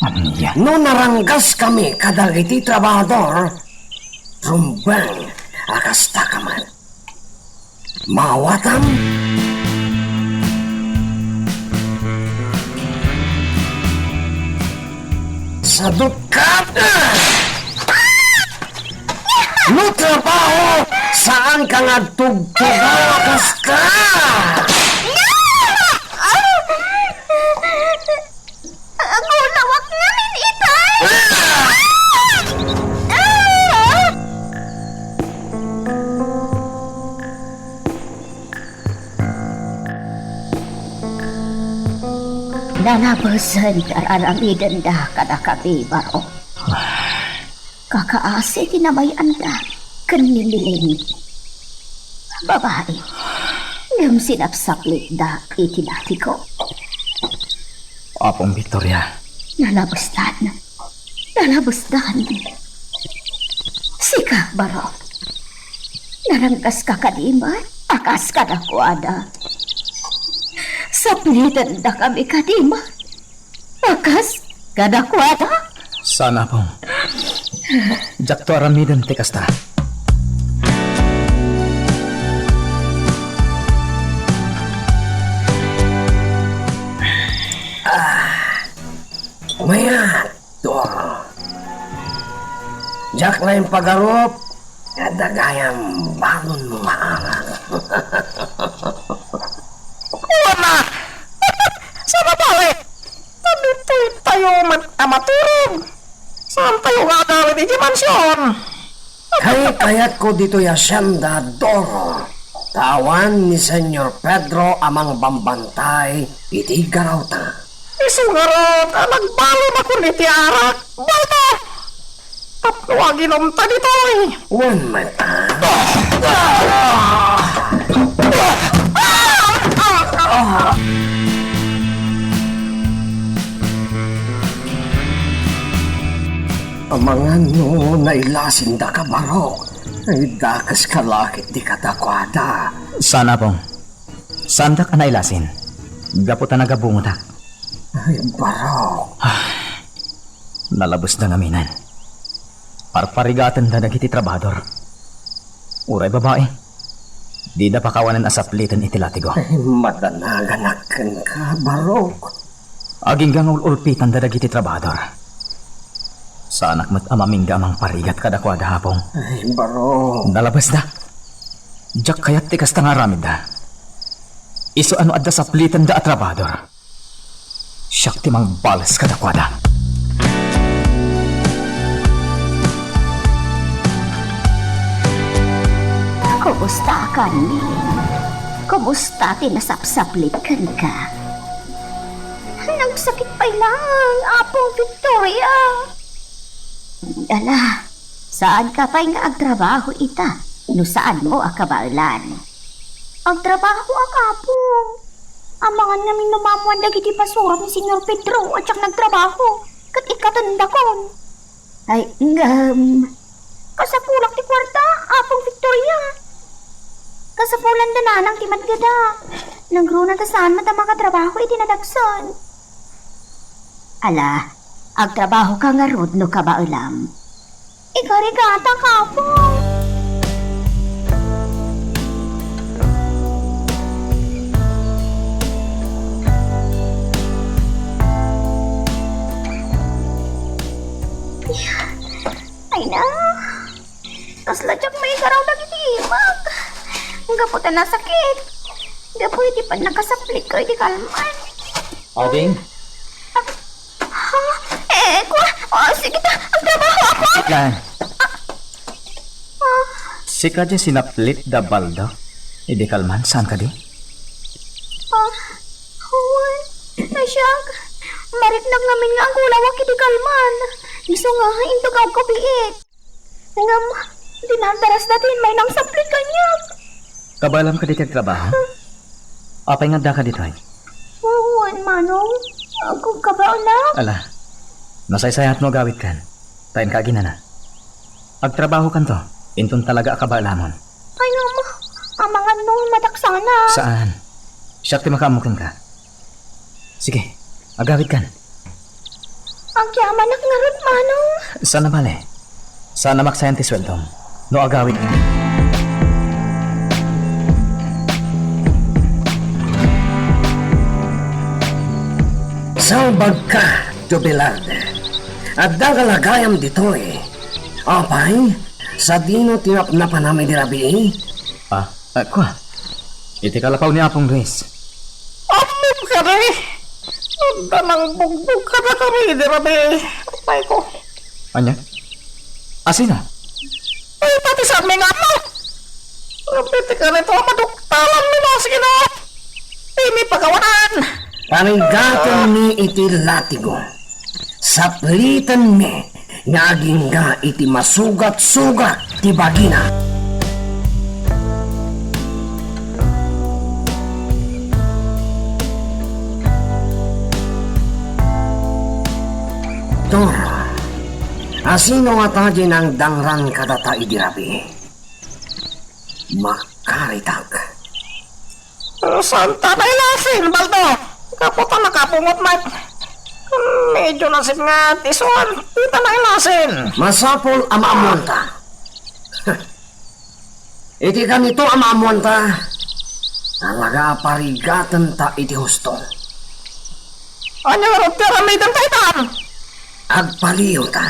Anya? No naranggas kami kadagiti trabahador, rumbang akasta kaman. Mawatam, sadot ka na! No trabaho, saan ka nga tugtugawas ka? Ako lawak namin ito! Nalabasan araramidan da kada kami baro. Kakaasi kinamayan da kanililing. Babae, ngam sinapsaplit da itinati ko. Apong Victoria. Nalabastan. Sika baro. Narangkas ka kadimat, akas ka na kuada. Saplitan na kami kadima. Akas kada kuada. Sana pong. Jakto aramidan ti kasta. Maya, Doro. Jak na yung pag-arop, kadagayang bangon mo maangal. Wala! Sa babae! Nandito tayo amaturog! Saan tayo gagawin di mansyon? Kayat ko dito yasyanda, Doro. Tawan ni Senyor Pedro amang bambantay, iti garaw ta. Isugarot, nagbalon ako ni Tiarak. Balta! Tapluwagin om ta dito eh. One mata. Amangan no nailasin da ka barok. Ay dakas kalakit di katakwada. Sana pong. Sanda ka nailasin. Gaputan na gabungutak. Ay barok. Nalabos na ngaminan. Parparigatan na nagiti trabador. Uray babae. Di na pakawanan asaplitan itilatigo. Ay madanaganakan ka barok. Aging gang ulpitan na nagiti trabador. Sa anak mo't amaming gamang parigat kadakwada hapong. Ay barok. Nalabas na. Diyak kayat tikas nga ramid na. Iso ano adda saplitan da at trabador. Siyak timang balas kadakwada. Kumusta ka, Ning? Kumusta tinasapsaplikan ka? Nagsakit pa lang, Apong Victoria. Ala, saan ka pa nga agtrabaho ita? No saan mo akabalan? Agtrabaho akapong. Amangan namin numamuan dagiti pasurot ni Senyor Pedro at siyak nagtrabaho. Kat ikatanda kon. Ay, kasapulak ti kwarta, Apong Victoria. Kasapulan na nanang timad gada. Nagruna ta saan mata makatrabaho iti nadagson. Ala, agtrabaho ka nga rod no ka ba ulam? Ikarigata ka po. Ay na. Tas ladyak may garaw na gitimag. Gaputan na sakit. Gapo iti pa nakasaplit ko iti kalman. Auding? Ha? Sige ta. Ang trabaho ako. Lan. Si ka dyan sinaplit da baldo. Idi kalman, saan ka di? Huwan. Nasyag. Mariknag namin nga ang kulawak iti kalman. Iso nga, intugaw ko biit. Ngam, dinantaras natin may nang saplit kanyag. Kabalam ka di kag trabaho? Apay nga da ka dito ay? Huwan, Manong. Ako ka ba na? Ala, nasaysayat mo gawit kan. Tayin ka ginana. Agtrabaho kan to. Intun talaga akabalamon. Ay, naman. Amangan nung madak sana. Saan? Siya ti makamukin ka. Sige, agawid kan. Ang yaman nga rin, manong. Sana bale? Sana maksayan ti sweldom. No agawid ka. Salbag ka, Jubilarde. At dagalagayam dito eh. Apay, sa dino tinapnapan namin dirabi. Kwa? Iti kalapaw ni Apong Luis. Amom ka rin. Anda nang bugbog ka na kami, di rabi. Apay ko. Anya? Asino? Ay, pati sa aming amo. Rapiti ka rito, maduktalan mo na, sige na. Ini pagawanan. Parigaton mi iti latigo. Saplitan mi nga aging nga iti masugat-sugat ti bagina. Toro, asino nga tayo ng dangran kadata idirabi? Makaritag. Santa na ilasin, Baldo. Kaputa na kapungot, Mike. Medyo nasip nga, tisuan. Kita na ilasin. Masapol amaamonta. Iti kanito amaamonta. Talaga parigatan ta iti husto. Ano nga rin pyramidang taitan? Agpaliw ta.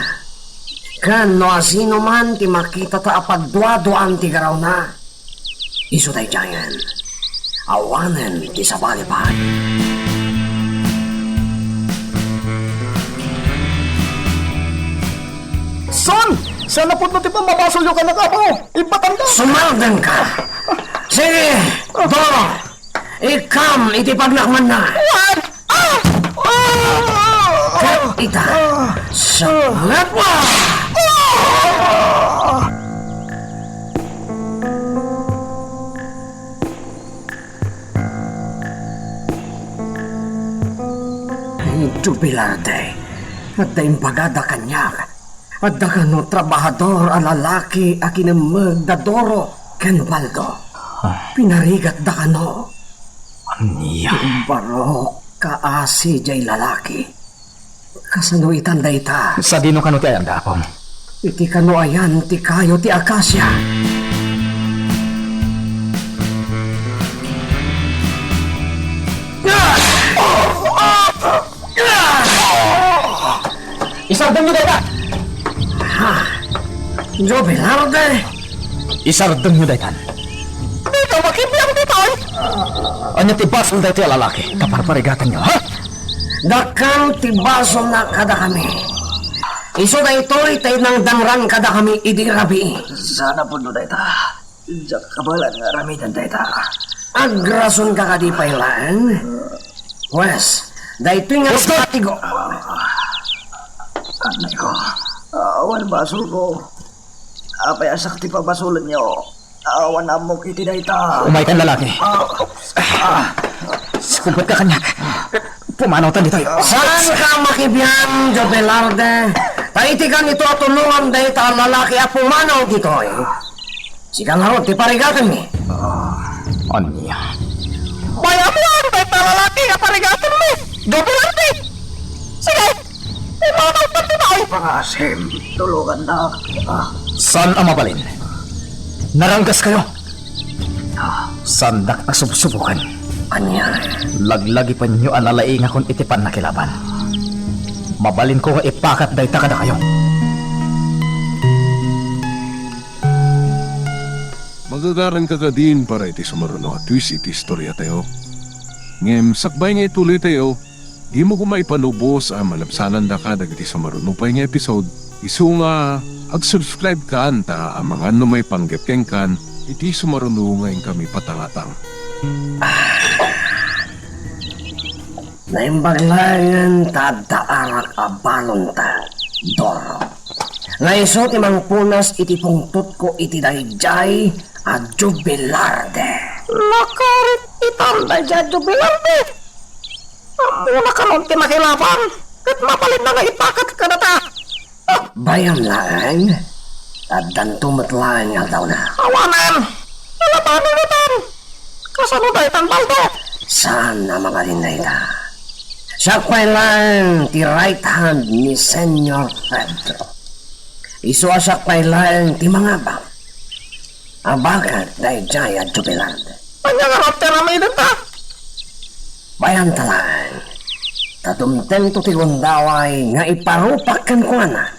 Kan no asino man ti makita ta apagduaduan ti garaw na. Iso tayo jayan. Awanen ti sabalipan. Son! Sana po na ti pamabasol yung kanaka mo. Ipatanda. Sumaldan ka. Sige, Doro. Ikam iti paglakman na. What? Kat ita. Salat mo. Jubilarte. At dahil pagada kanyak. At dakano trabahador a lalaki a kinamagdadoro ken Baldo. Pinarigat dakano. Aniya. Baro kaasi jay lalaki. Kasano itanda ita. Sa dino kano ti ayang Apong? Iti kano ayan ti kayo ti akasya. Isardeng nyo dayta! Jubilarde. Isardeng nyo daytan. Dito, makipiyang dito. Anya ti basol dayti a lalaki. Kaparparigatan nyo, ha? Dakang tibaso na kada kami. Iso na ito'y tayo ng dangran kada kami idirabi. Sana po no dayta. Diyak kabalan nga ramidan dayta. Agrason ka kadi pailan. Wes, dahito nga patigo. Anay ko. Awan basol ko. Apay asakti pa basulan niyo. Awan amok iti dayta. Umay kan lalaki. Sikumpot ka kanyak. Pumanaw tan dito. Saan ka makibiyang, Jubilarde? Taitikan ito at tulungan dahil ta lalaki at pumanaw dito eh. Sikang harot, ti parigatan ni. Anya. Bayam yan, dito lalaki nga parigatan mo. Jubilarte. Sige. Imanaw pa dito. Pangasim, tulugan na. San ang mabalin? Naranggas kayo. Sandak na subsubukan. Anya, Laglagi pa nyo analaing akong itipan na kilaban. Mabalin ko nga ipakat dayta kada kayo. Magagaran ka ka din para iti sumaruno at twist iti istorya tayo. Ngem, sakbay nga ituloy tayo, di mo kumaipanubos ang malabsanan da ka dagiti sumaruno pa nga episode. Isu nga, ag-subscribe ka anta ang mga may panggapkeng kan, iti sumaruno ngayon kami patangatang. naimbaglangan tadaarak abalon ta, Doro. Naisot imang punas iti pungtot ko iti dayjay a Jubilarde. Nakarit itanda dyan, Jubilarte. Muna ka nung tinakilapan. Kat mapalit na nga ipakat ka na ta. Bayam lang, at dantumot lang nga daw na. Awanan. Nalabanan na tan. Kasano tayo tan baldo? Saan na mabalinay ka? Siya lang ti right hand ni Senyor Pedro. Isu siya lang ti mga bang. Abakat day jaya jubilan. Anya nga rapter na may ta? Bayan talaan. Tatumten to ti gundaway nga iparupakan ko na.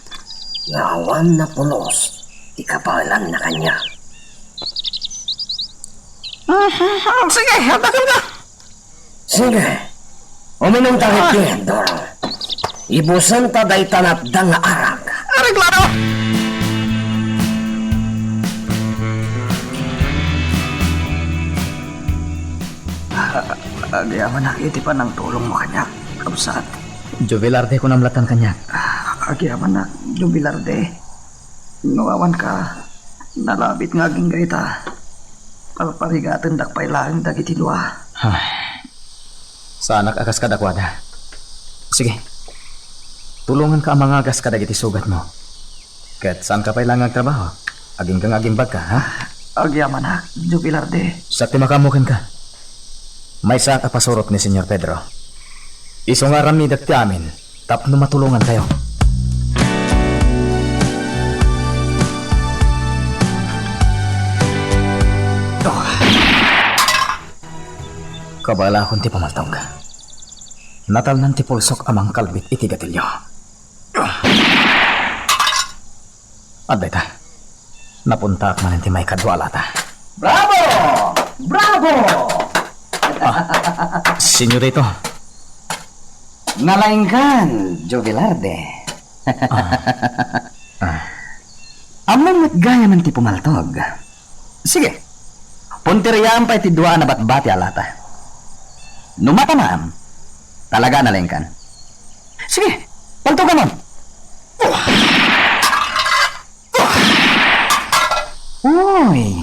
Nga awan na pulos ti kapalan na kanya. Sige, hatakin ka. Sige. Uminom tayo Doro. Ibusan ta day tanapda nga arag. Areglado. Agyaman nakiti pa ng tulong mo kanya, kabsat. Jubilarde ko namlatan kanya. Agyaman na, Jubilarde. Ngawawan ka, nalabit nga aging gaita. Palparigatan dakpay lang dagiti dua. Sana akas kadakwada. Sige, tulungan ka ang mga agas kadagiti sugat mo. Kat saan ka pa ilang agtrabaho? Aging kang aging bag ka, ha? Agyaman na, Jubilarde. Sakti makamukin ka. May sa kapasurot ni Senyor Pedro. Isungaran mi dagti amin, tapno matulungan kayo. Kabala akong ti pamaltong ka. Natal nan ti pulsok amang kalbit iti gatilyo. Aday ta. Napunta at manin ti may kadwala ta. Bravo! Bravo! Senyorito. Nalaingkan, Jubilarde. Amang matgaya man ti pumaltog. Sige. Puntiriyaan pa iti dua na batbati alata. Numatamam. Talaga nalaingkan. Sige. Paltogan mo. Uy.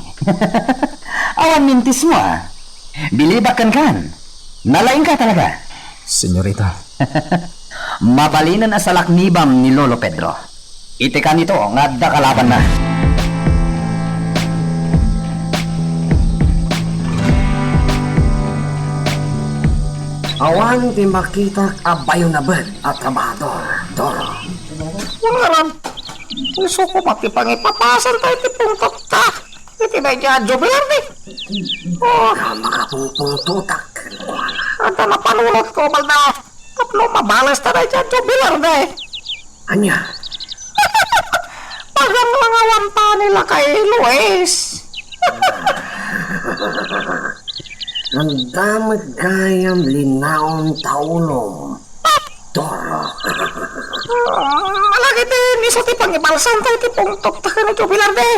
Awan mintis mo ah. Bilibakan kan. Nalaing ka talaga. Senyorito. Mabalinan sa laknibam ni Lolo Pedro. Itikan ito, ngadda kalaban na. Awan ti makita abayo na bed at trabador, Doro. Ngaran. Gusto ko pati pangipapasan tayo ti pungtot ta. Iti na dyan, Jubilarde. Makapungpungtutak. Anta na panulot ko, balda. Tapno mabalas ta na dyan, Jubilarde. Anya? Pagang langawan pa nila kay Luis. Ang damag gayam linaon taulong. Doro. Malagi din, isa ti pangibalsan tayo ti pungtot ta ka na, Jubilarde.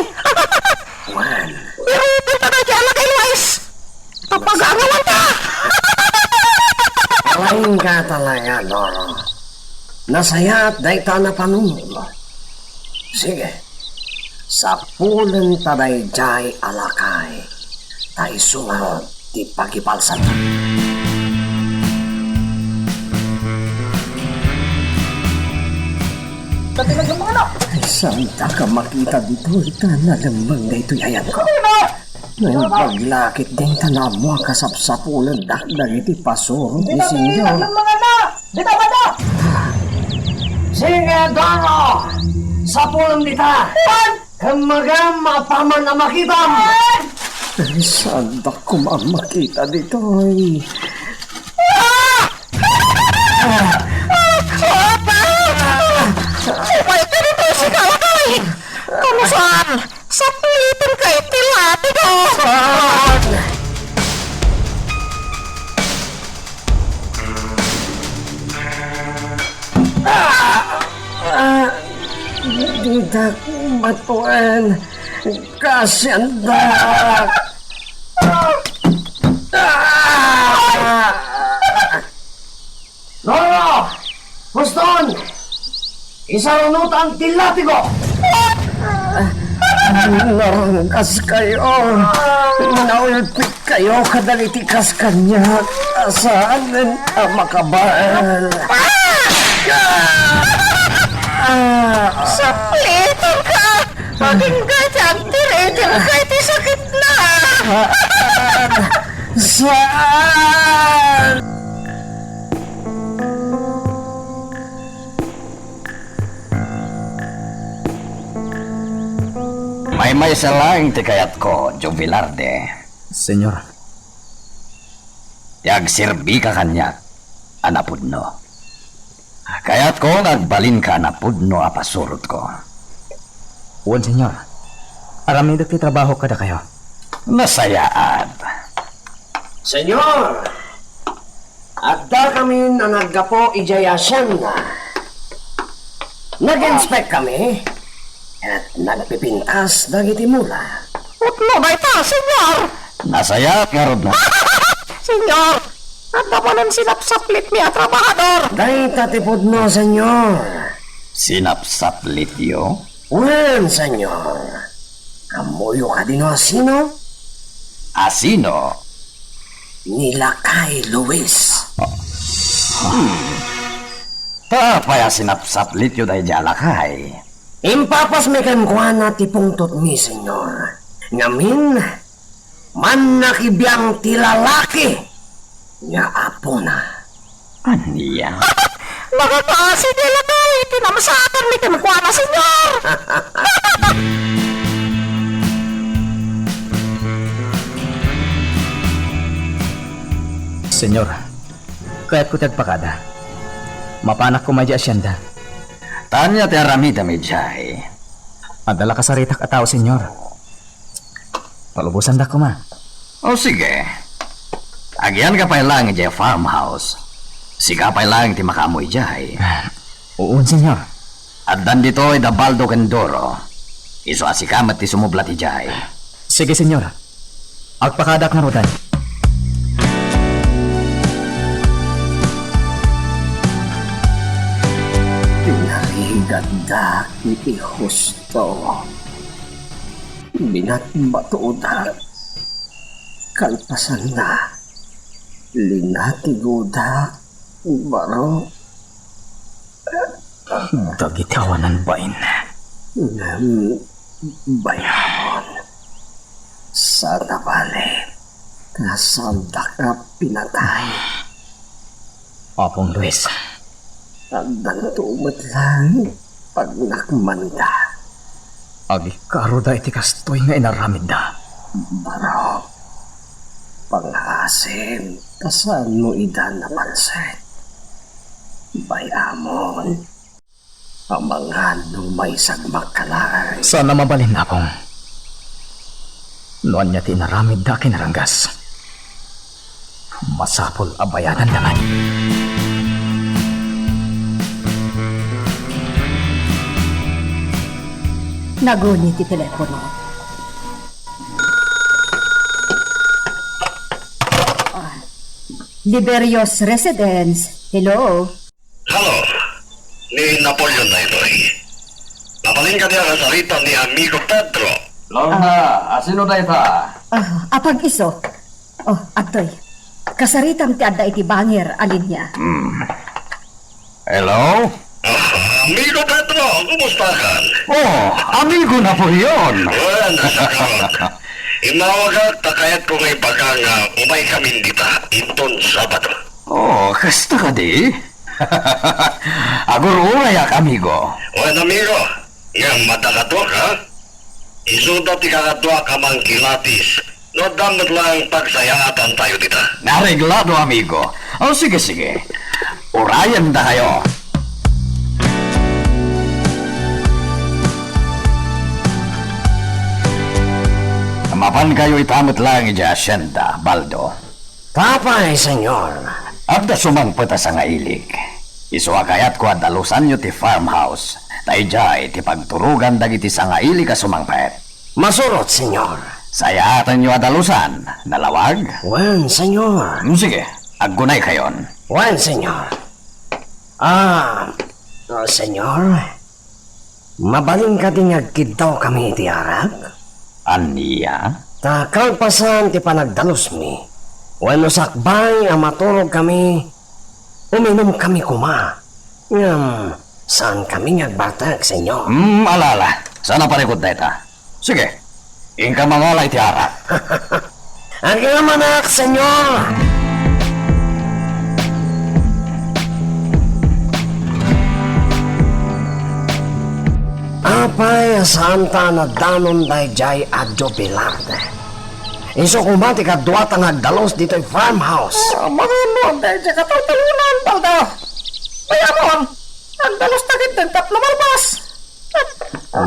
Wan. Pero ito na dyan na kay Luis. Tapagangawan ta. Alain ka talaga, Doro. Nasaya at day ta na panunod mo. Sige. Sa pulen taday jay alakay. Tay sumarot ti pagipalsan. Ay, santa ka makita dito. Ika na lambang na ito'y ayan ko. Ngayon paglakit din tanam mo kasapsapulan dakdag iti pasuro ni Senyor. Sige, Doro! Sapulan dita! Kamagam mapaman na makita mo! Ay, santa ko makita dito. Ay. Umay ka dito si Kalakay. Kamusan? Sa pilitin kay Tilati ko. Tidak batuan kasendak. Loro! Puston! Isarunutan tilati ko! Narangkas kayo. Naulpit kayo kadalitikas kanya. Saan ang makabal? Sa pilitin ka. Maging ganyan, tiritin ka iti sakit na. Saan? May salang ti kayat ko, Jubilarde. Senyor, Tiag sirbi ka kanya, anapudno. Kayat ko nagbalin ka anapudno apasurot ko. uwan senyor. Arami ti trabaho kada kayo. Nasayaad. Senyor, adda kami na naggapo ijayasan na. Nag-inspect kami at nagpipintas dagiti mula. Utlo ba ita, senyor? Nasayaad nga rod na. Senyor, at naman sinapsaplit niya trabahador. Day tatipod no, senyor. Sinapsaplit yo. Wen, senyor. Kamuyo ka din o sino? Asino? Nilakay Luis. Tapaya sinapsaplit yo dahi jalakay. Impapas may kankwana tipong mi, senyor. Ngamin, man nakibiyang tilalaki. Nga apo na. Aniya? Nakakaasi nila kay pinamasakan ni Kimkwana, senyor. Senyor, kaya't ko tagpakada. Mapanak ko madya asyenda. Tanya ti aramida medjay. Adala ka sa ritak ataw, senyor. Palubusan da ko ma. O sige. Agyan ka pa lang iti farmhouse. Siga pa lang ti makamoy jay. Uun, senyor. At dan dito ay dabaldo kendoro. Iso asikamat ti sumublat ti jay. Sige, senyor. Agpakadak na rodan. Pinariganda iti husto. Binatbatuda. Kalpasan na. Linatiguda. Baro. Dagitawanan bain. Bayamon. Sa nabali. Kasanda ka pinatay. Apong Luis. At nantumot lang pag nakmanda. Agi karuda iti kastoy nga inaramid da. Baro. Panghasin. Kasan mo idan na pansin. Bayamon. Ang mga may sagmakalaan. Sana mabalin na pong. Noon niya tinaramid da kinaranggas. Masapol abayanan naman. Naguni ti telepono. Liberios Residence. Hello? Halo, ni Napoleon na ito eh. Napaling ka niya sa salita ni amigo Pedro. Lorna, asino da ita? Apag iso. Oh, atoy. Kasaritam ti adda iti bangir alin niya. Hello? Amigo Pedro, kumusta ka? Oh, amigo na po yun. Well, nasa karon. Imawag takayat ko ngay bagang umay kami dita, inton Sabado. Oh, kasta ka di? Aguro ayak amigo. Well, amigo, nga matakato ka? Isuda ti kakatwa ka mang kilatis. No damot lang pagsayatan tayo dita. Nareglado amigo. Oh, sige sige. Urayan da kayo. Mapan kayo itamot lang ija asyenda, Baldo. Papay, senyor. Abda sumangpata sa nga ilig. Isuwa kayat ko at dalusan nyo ti farmhouse. Taijay ti pagturugan dagiti sa nga ilig ka sumangpet. Masurot, senyor. Sayatan nyo at dalusan. Nalawag? Wen, senyor. Sige, aggunay kayon. Wen, senyor. Senyor. Mabaling ka din agkitaw kami iti arag? Aniya? Takalpasan ti panagdalos mi. Wano sakbay ang maturog kami. Uminom kami kuma. Saan kami nagbatag, senyor? Alala. Sana parikot na ita. Sige, ingka mangalay ti ara. Ang manak, senyor! Apay santa na danon dayjay adyo Pilarde. Iso kumati ka duwat ang agdalos dito'y farmhouse. Mga noon dahil sa katatalunan, Baldo. Mayamon, ang dalos takit ng tatlo malbas.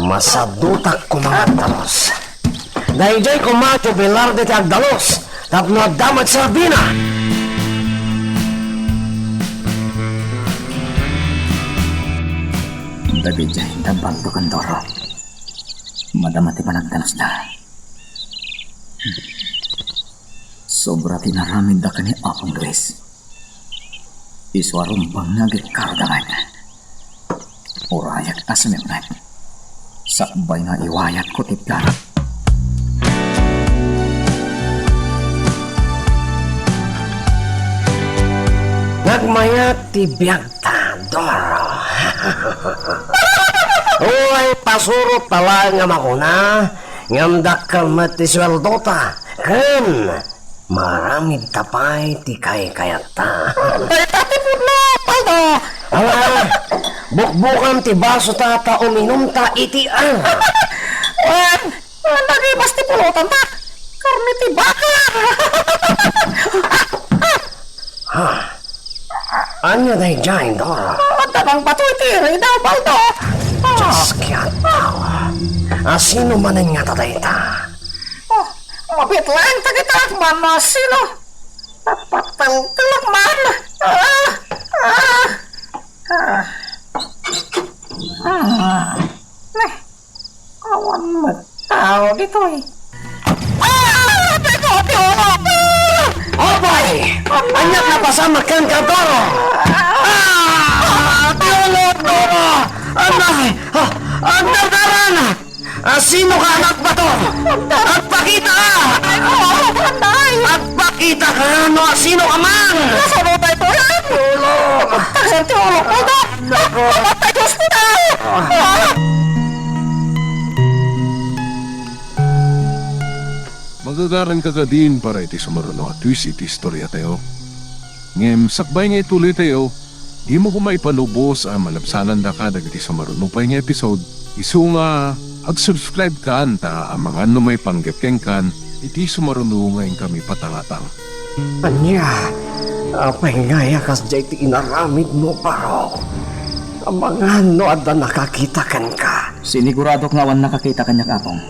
Masadutak ko mga agdalos. Dayjay kumatyo Pilarde ti agdalos. Tapno agdamat sa Albina. Dabidya hinda Baldo Kandoro. Madamati pa nagdanos na. Sobra tinaramid da ka ni Apong Luis. Iswarom bang nagkardangan. Urayak asamimnat. Sakbay na iwayat ko tiplarap. Nagmayat ti biyagta, Doro. Uy, pasurot tala nga makuna. Ngamdak ka matisweldota. Ken, maramid tapay ti kay-kayata. Dahil tati po na, Baldo. Ala, bukbukan ti baso tata uminom ta iti Wan, nagibas ti pulutan ta. Karni ti baka. Anya day dyan, Doro? Dabang batoy ti daw, Baldo. Diyos kya tao. Sino man ang nga tatay ta? Mabit lang tagitak man na sino. Tapatal-talak man. Awan mo tao dito eh. Opay! Anyak na pasama kang ka, Doro! Tiolo, Doro! Anay! Ang dardarana! Sino ka, anak ba to? At pakita ka! At pakita ka, no? Sino ka man? Nasano tayo po yan? Tiolo! Tagsang tiolo ko na. Mamatay Diyos ko na. Magagaran ka ka din para iti sumaruno at twist iti istorya tayo. Ngem, sakbay nga ituloy tayo, di mo kumay palubos ang malabsanan da ka dagiti sumaruno pa nga episode. Isu nga, ag-subscribe ka ta ang mga may panggapkeng kan, iti sumaruno ngayon kami patangatang. Anya, apay nga yakas jay ti inaramid mo, Baro. Ang mga no ada nakakita kan ka. Sinigurado nga awan nakakita kanya kapong.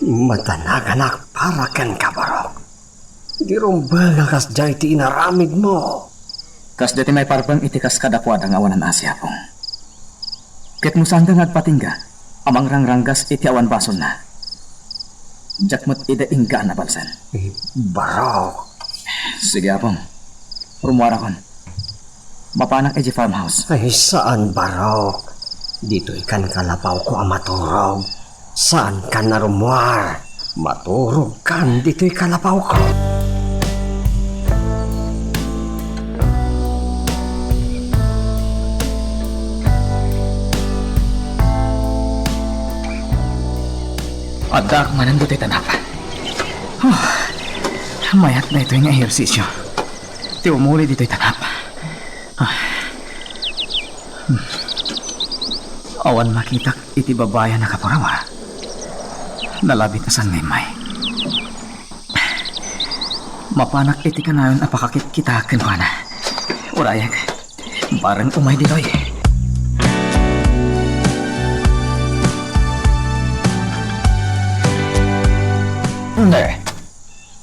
Matanaganak para kan ka, Baro. Di rumba nga kas jay ti inaramid mo. Kas deti may parpang itikas kadapuad ang awanan Asya pong. Ket musanda ngagpatingga, amang rangranggas iti awan bason na. Jakmat ida ingga na balsan. Baro. Sige apong, rumuara kon. Mapanak iti farmhouse. Ay, saan, Baro? Dito ikan kalapaw ko ang maturog. Saan ka narumuar? Maturog kan dito'y kalapaw ko. Adak manan do'y tanapan. Mayat na ito yung ehersisyo. Ti umuli dito'y tanapa. Awan makitak iti babayan na kapurawa. Nalabit na sang may. Mapanak iti kanayon apakakit kita kenwana. Urayag, barang umay ditoy. Hindi.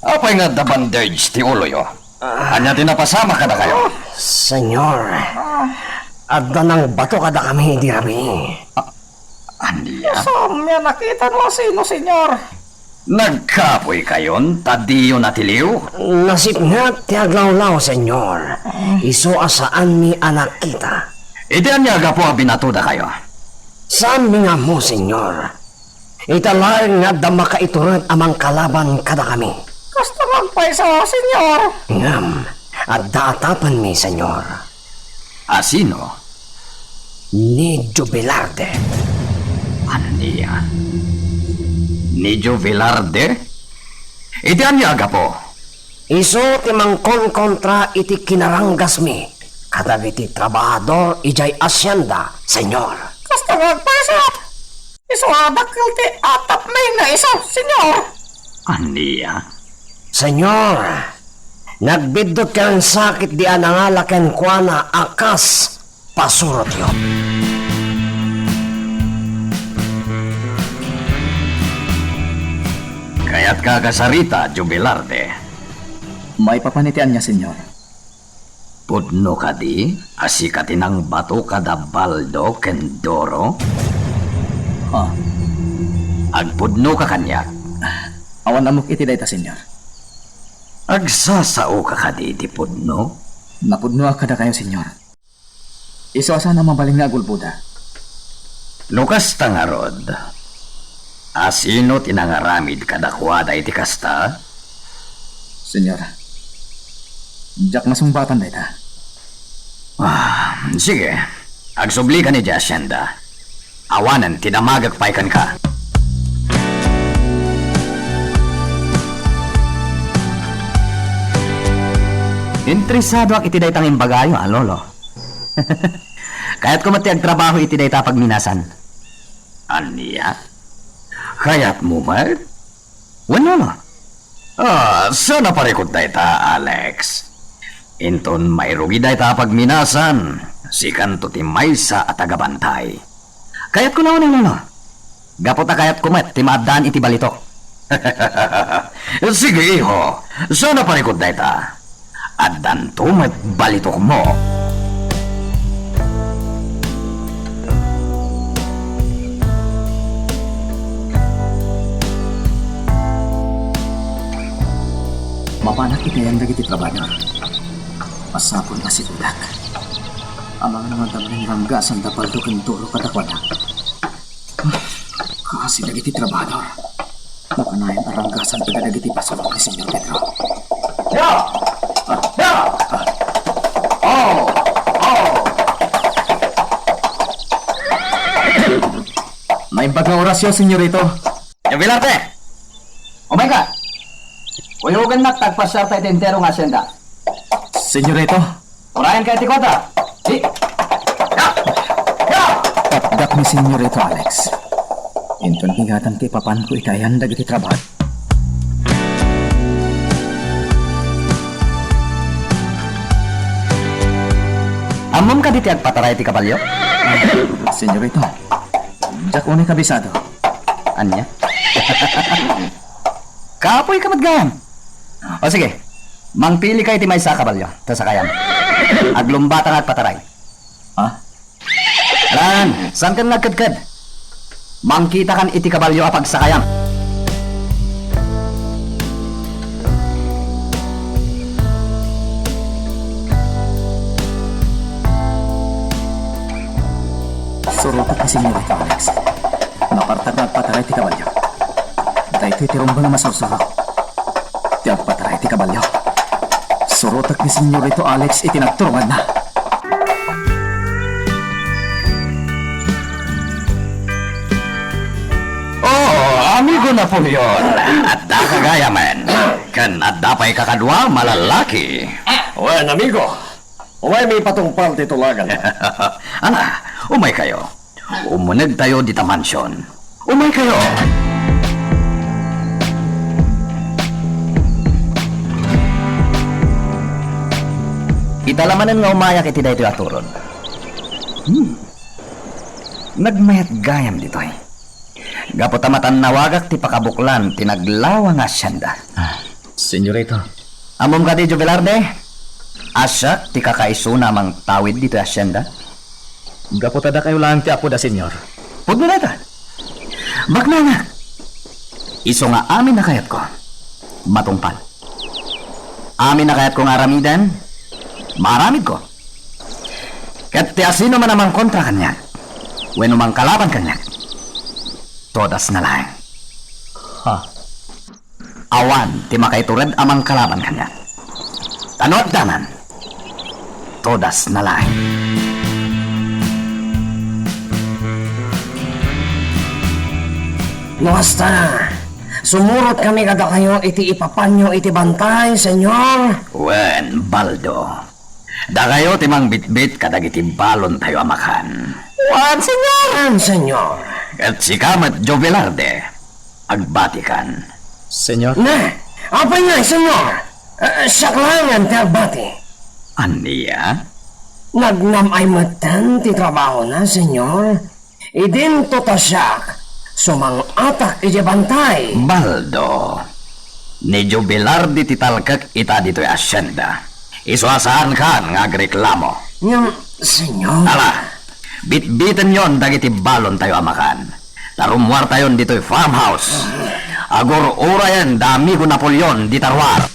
Apay nga the bandage ti ulo yo. Anya tinapasama ka na kayo? Senyor, adda ng bato kada kami hindi rami. Anya? Saan niya nakita mo sino, senyor? Nagkapoy kayon? Tadiyo natiliw? Nasip nga ti aglawlaw, senyor. Iso asaan mi anak kita. Iti anya ga po binatuda kayo? Saan mi nga mo, senyor? Italayan nga da makaituran amang kalaban kada kami. Gusto magpaisa, senyor. Ngam, at daatapan mi, senyor. Asino? Ni Jubilarde. Anya? Ni Joe Velarde? Iti anya agapo. Iso timang kontra iti kinaranggas mi. Kadagiti trabahador ijay asyenda, senyor. Kasta magpasat. Iso adakil ti atap may na iso, senyor. Aniya? Senyor, nagbidot ka ng sakit di anangalaken kwa na akas pasurot yun. Kaya't kakasarita, Jubilarde. May papanitian niya, senyor. Pudno ka di, asikatin ang bato kada baldo ken doro. Ah, Agpudno ka kanya. awan amok iti dayta, senyor. Agsasao ka kadi di pudno. Napudno kada kayo, senyor. Iso asa na mabaling nga agulbuda. Lukas tangarod. Asino tinangaramid kadakwada iti kasta? Senyor, jak masumbatan dayta. Sige, agsubli ka ni di asyenda. Awanan, tinamagag paikan ka. Interesado ak iti daytang imbagayo, lolo. Kaya't kumati ag trabaho iti dayta pagminasan. Aniya? Kaya't mo ba? Wala. Sana parikot dayta, Alex. Inton may rugi dayta pagminasan. Si kanto ti maysa at agabantay. Kaya't ko naman lolo. Gapot kayat kumet ti maadaan iti balitok. Sige, iho. Sana parikot dayta. At danto may balitok mo. Mapanak iti yan dagiti trabador. Pasapon na si Udak. Amang naman taman ng ranggas ang dapaldo ken duro kadakwada. Kasi dagiti trabador. Makanayan ang ranggasan iti dagiti pasulok ni Senyor Pedro. May bagang orasyon, senyorito. Jubilarte! Oh my God! Uyugan na tagpasyar tayo tintero nga asyenda. Senyorito, Urayan kayo tikota! Di! tapdak ni senyorito Alex. Inton hingatan ti papan ko ikayan dagiti trabaho. Amom ka diti agpataray ti kapalyo? Senyorito, jak unay kabisado. Anya? Kapoy ka madgayam. O sige, mangpili kayo ti may sa kabalyo. Tasakayan. Aglumbata nga at pataray. Ha? Alan, saan ka nagkadkad? Mangkita kan iti kabalyo apag sakayam. Surutak ni senyorito Alex. Napartak na agpataray ti kabalyo. Dahito iti rumbang na masursuro. Ti agpataray ti kabalyo. Surutak ni senyorito Alex itinagturungan na. Amigo Napoleon, at da kagaya man. Kan at dapay kakadwa malalaki. Wen, amigo. Umay may patungpal titulagan. Ana, umay kayo. Umunag tayo dita mansyon. Umay kayo. Italamanan nga umayak iti dayto aturod. Nagmayat gayam ditoy. Gaputamatan nawagak ti pakabuklan tinaglawa nga asyenda. Senyorito, Amom ka di Jubilarde? Asya ti kakaiso namang tawid dito asyenda? gaputada kayo lang ti apo da senyor. Huwag mo na ito. Bakna nga. Iso nga amin na kayat ko. Matungpal. Amin na kayat ko nga aramidan. Maramid ko. Kat ti asino man namang kontra kanya. When umang kalaban kanya. Todas na lang. Ha? Awan ti makaiturad amang kalaban kanya. Tanot daman. Todas na lang. Basta, Sumurot kami kada kayo iti ipapanyo iti bantay, senyor. Wen, Baldo. Da kayo timang bitbit kadag iti balon tayo amakan. Wan, senyor! Senyor. At si Kamat Jovelarde, agbatikan. Senyor, Na, apay nga, senyor. Saklangan ti agbati. Aniya? Nagnam ay matan ti trabaho na, senyor. Idin to tasyak, sumang atak iti bantay. Baldo. Ni Jovelarde titalkak ita dito'y asyenda. Isuasaan kan nga agreklamo. Ngam, senyor. Ala, bitbitan yon dagiti balon tayo amakan. Narumwar tayon dito'y farmhouse. Agor ora yan dami ko Napoleon di tarwar.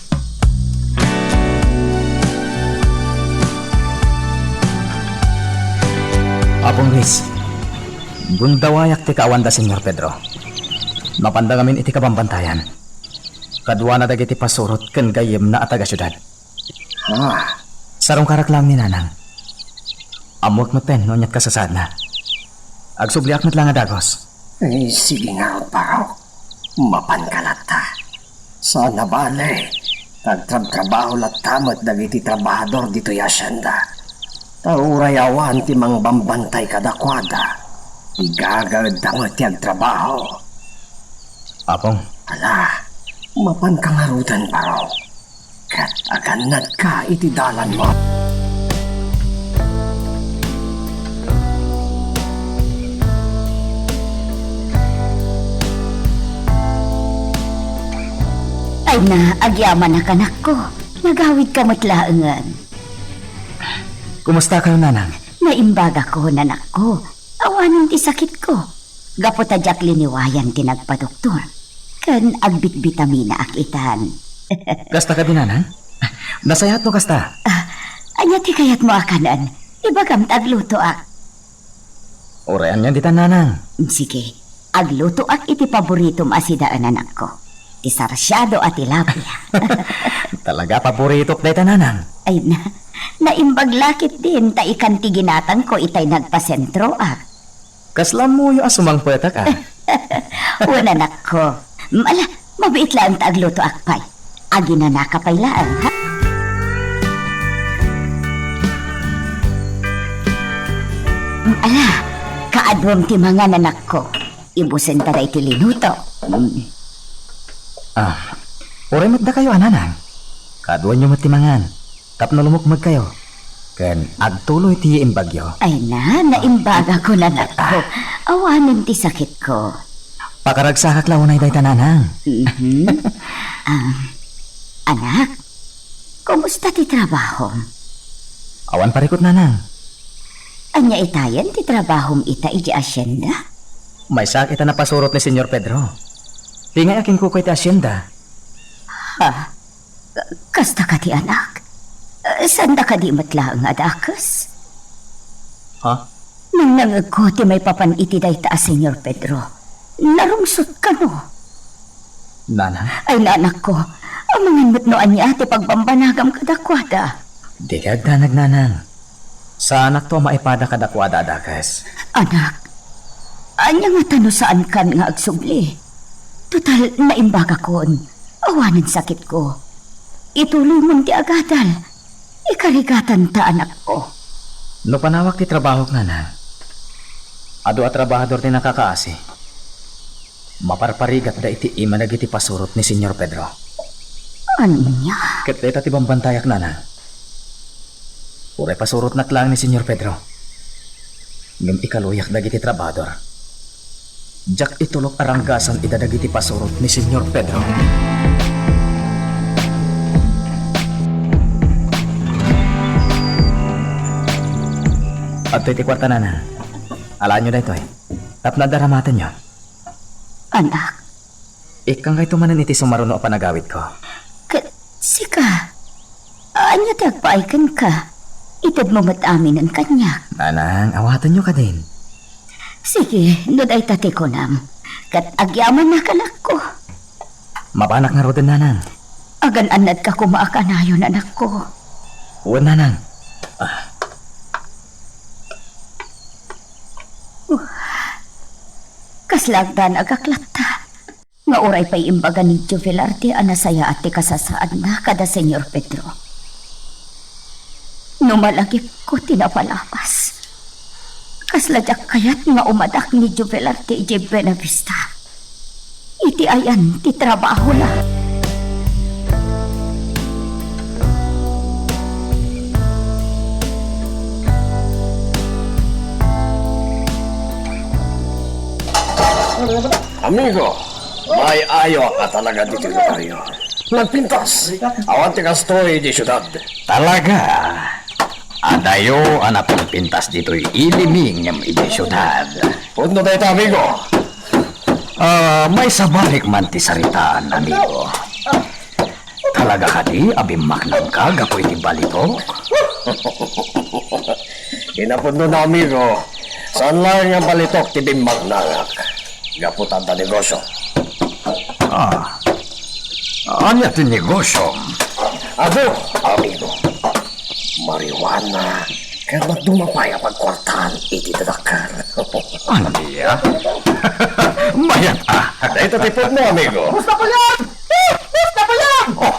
Apong Luis, bundawayak ti kaawanda, Senyor Pedro. Mapanda ngamin iti kabambantayan. Kadwa na dagiti pasurot ken gayem na ataga syudad. Sarong karak lang ni Nanang. Amwak maten no nyat kasasad na. Agsubliak met lang nga dagos. Ay, sige nga, parok. Mapankalata. Sana bale. Nagtrabaho lat tamat dagiti trabahador dito yasyanda. Taurayawan ti mang bambantay kadakwada. Igagad tamat yung trabaho. Apong, Ala, mapankangarutan parok. Kat aganad ka iti dalan mo. Ay na, agyaman na kanak ko. Nagawid ka matlaangan. kumusta kayo, Nanang? Naimbaga ko, nanak ko. Awanan ti sakit ko. Gapo tadyak liniwayan ti nagpadoktor. Kan agbit bitamina ak itan. Kasta ka din, Nanang? Nasayat mo kasta? Anya ti kayat mo akanan. Ibagam tagluto ak. Orayan yan ditan, Nanang. Sige, agluto ak iti paborito maasidaan anak ko. Ti sarsyado at tilapia. Talaga paborito ka Nanang. Ay na, naimbaglakit din ta ikan ti ginatan ko itay nagpasentro ak. Kaslam mo yung asumang puweta ka. Wala anak ko. Mala, mabait lang ta agluto ak pay. Agi na nakapaylaan, ha? Ala, kaadwam ti mga nanak ko. Ibusen ta na iti linuto. Oray mat da kayo, Nanang. Kaduan nyo matimangan. Tapno lumukmag kayo. Ken agtuloy ti imbagyo. Ay na, naimbaga ko nanak ko. Awanan ti sakit ko. Pakaragsakak launay day Nanang. Anak, kumusta ti trabaho? Awan parikot, Nanang. Anya itayan ti trabahom ita iti asyenda? May sakit na pasurot ni Senyor Pedro. Tingay aking kukoy ti asyenda. Ha? Kasta ka ti anak? Sanda ka di matlaang adakas? Ha? Nang nangag ko ti may papan iti day ta Senyor Pedro. Narungsot ka no? Nanang, Ay nanak ko, amangan mo't no anya ti pagbambanagam kadakwada. di ka agdanag, Nanang. Sa anak to maipada kadakwada adakas. Anak, anya nga tano saan kan nga agsubli? Total, naimbaga kon. Awanan sakit ko. Ituloy mong ti agadal. Ikarigatan ta anak ko. No panawak ti trabaho ka, Nanang. Ado at trabahador ti nakakaasi. Maparparigat da iti ima nagiti pasurot ni Senyor Pedro. Anya? Ket deta ti bambantayak, Nanang. Uray pasurot nak lang ni Senyor Pedro. Ngem ikaluyak dagiti trabador. Jak itulok aranggasan ida dagiti pasurot ni Senyor Pedro. At iti kwarta, Nanang. Alaan nyo na ito eh. Tap na daramatan nyo. Anak, Ikang kay tumanan iti sumaruno a panagawit ko. sika. Anya tagpaikan ka. Itad mo mataminan kanya. Nanang, awatan nyo ka din. Sige, nuday tate ko nam. Kat agyaman na kanak ko. Mapanak nga roden, Nanang. Agan-anad ka kumaakanayon anak ko. Uwan, Nanang. Kaslagdan agaklata. Nga oray pa'y imbaga ni Jovelarte anasaya at ti kasasaan na kada Senyor Pedro. Numalagip ko tinapalapas. Kasladyak kayat nga umadak ni Jovelarte ije Benavista. Iti ayan ti trabaho na. Amigo, may ayo ka talaga dito na tayo. Nagpintas. Awan tikas to di syudad. Talaga. Adayo anak pintas dito iliming ng di syudad. Puno tayo amigo. May sabalik man ti saritaan, amigo. Talaga ka di, abimak ng kagapo iti balito? Inapundo na, amigo. Saan lang ang balitok ti bimbag nangak? Gaputan ta negosyo. Anya ti negosyo? Ado, amigo. Marijuana. Kaya magdumapay ang pagkwartahan iti dadakar. Anya? Mayat Dito tipod mo, amigo. Gusto ko yan! Gusto ko yan! Oh,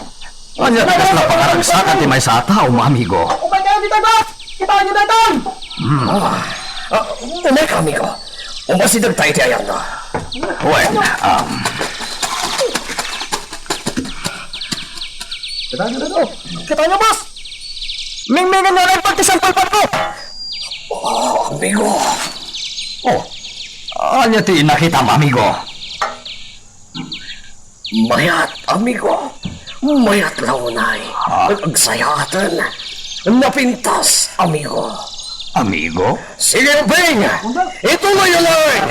anya tigas na pangaragsakan ti may sata, amigo. Umay kayo dito, boss! Kita nyo dito! Umay ka, amigo. Umasidag tayo ti ayan na. Well, Kita nyo, boss! Mingmingan nyo lang pagtisampal pa ko! amigo. Oh, anya ti nakita mo, amigo. Mayat, amigo. Mayat launay. Agsayatan. Napintas, amigo. Amigo? Sige, Bing! Ituloy na lang!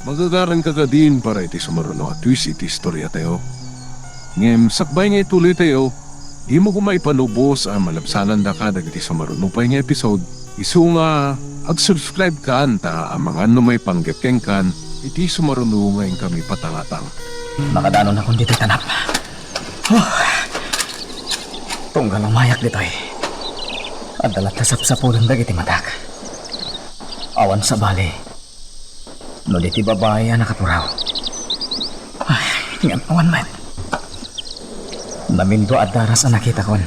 Magagaran ka ka din para iti sumaruno at twist iti istorya tayo. Ngem, sakbay nga ituloy tayo, imo ko maipanubos ang malabsanan da ka dagiti sumaruno pa nga episode. Isu nga, ag-subscribe ka anta ang mga may panggepkeng kan, iti sumaruno ngayon kami patangatang. Makadanon akong dito tanap. Tunggal umayak dito eh. Adalat na sapsapulan dagiti matak. Awan sa bali. No diti babae ang nakapuraw. Ay, nga awan man. Namindo at daras ang nakita kon.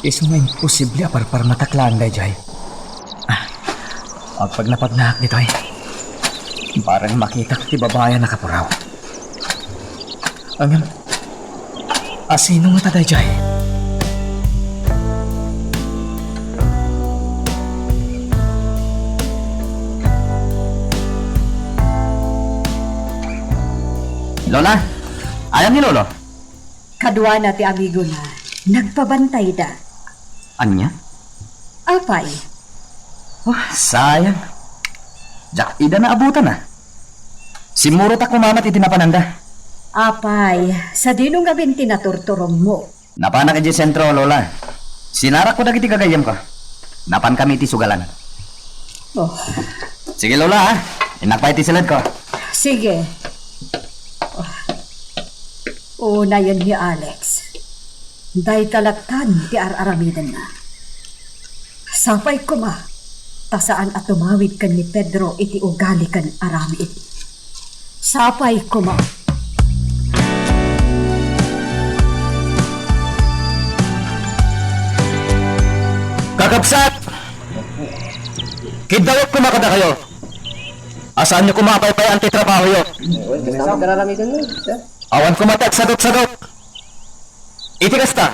Isu nga imposible aparpar mataklaan day jay. Pag napagnaak dito eh. Parang makita ti babae ang nakapuraw. Angam, asino nga taday jay? Lola, ayaw ni Lolo. Kadwa na ti amigo na, nagpabantay da. Anya? Apay, Sayang. Jak, ida na abutan na. Simuro ta kumamat iti napananda. apay, sa dinong gabing tinaturturong mo. Napanak iti sentro, Lola. Sinarak ko dagiti gagayam ko. Napan kami iti sugalan. Oh, Sige, Lola, ha? Inakpa iti silid ko. sige. Una yan ni Alex. Day talaktan ti araramidan na. Sapay ko ma, tasaan at tumawid kan ni Pedro iti ugali kan arami iti. Sapay ko ma. Kakabsat! Kidawat ko makada kayo. Asaan nyo kumapay-pay ang titrabaho yo? Awan ko matag sadot-sadot. Itikas ta.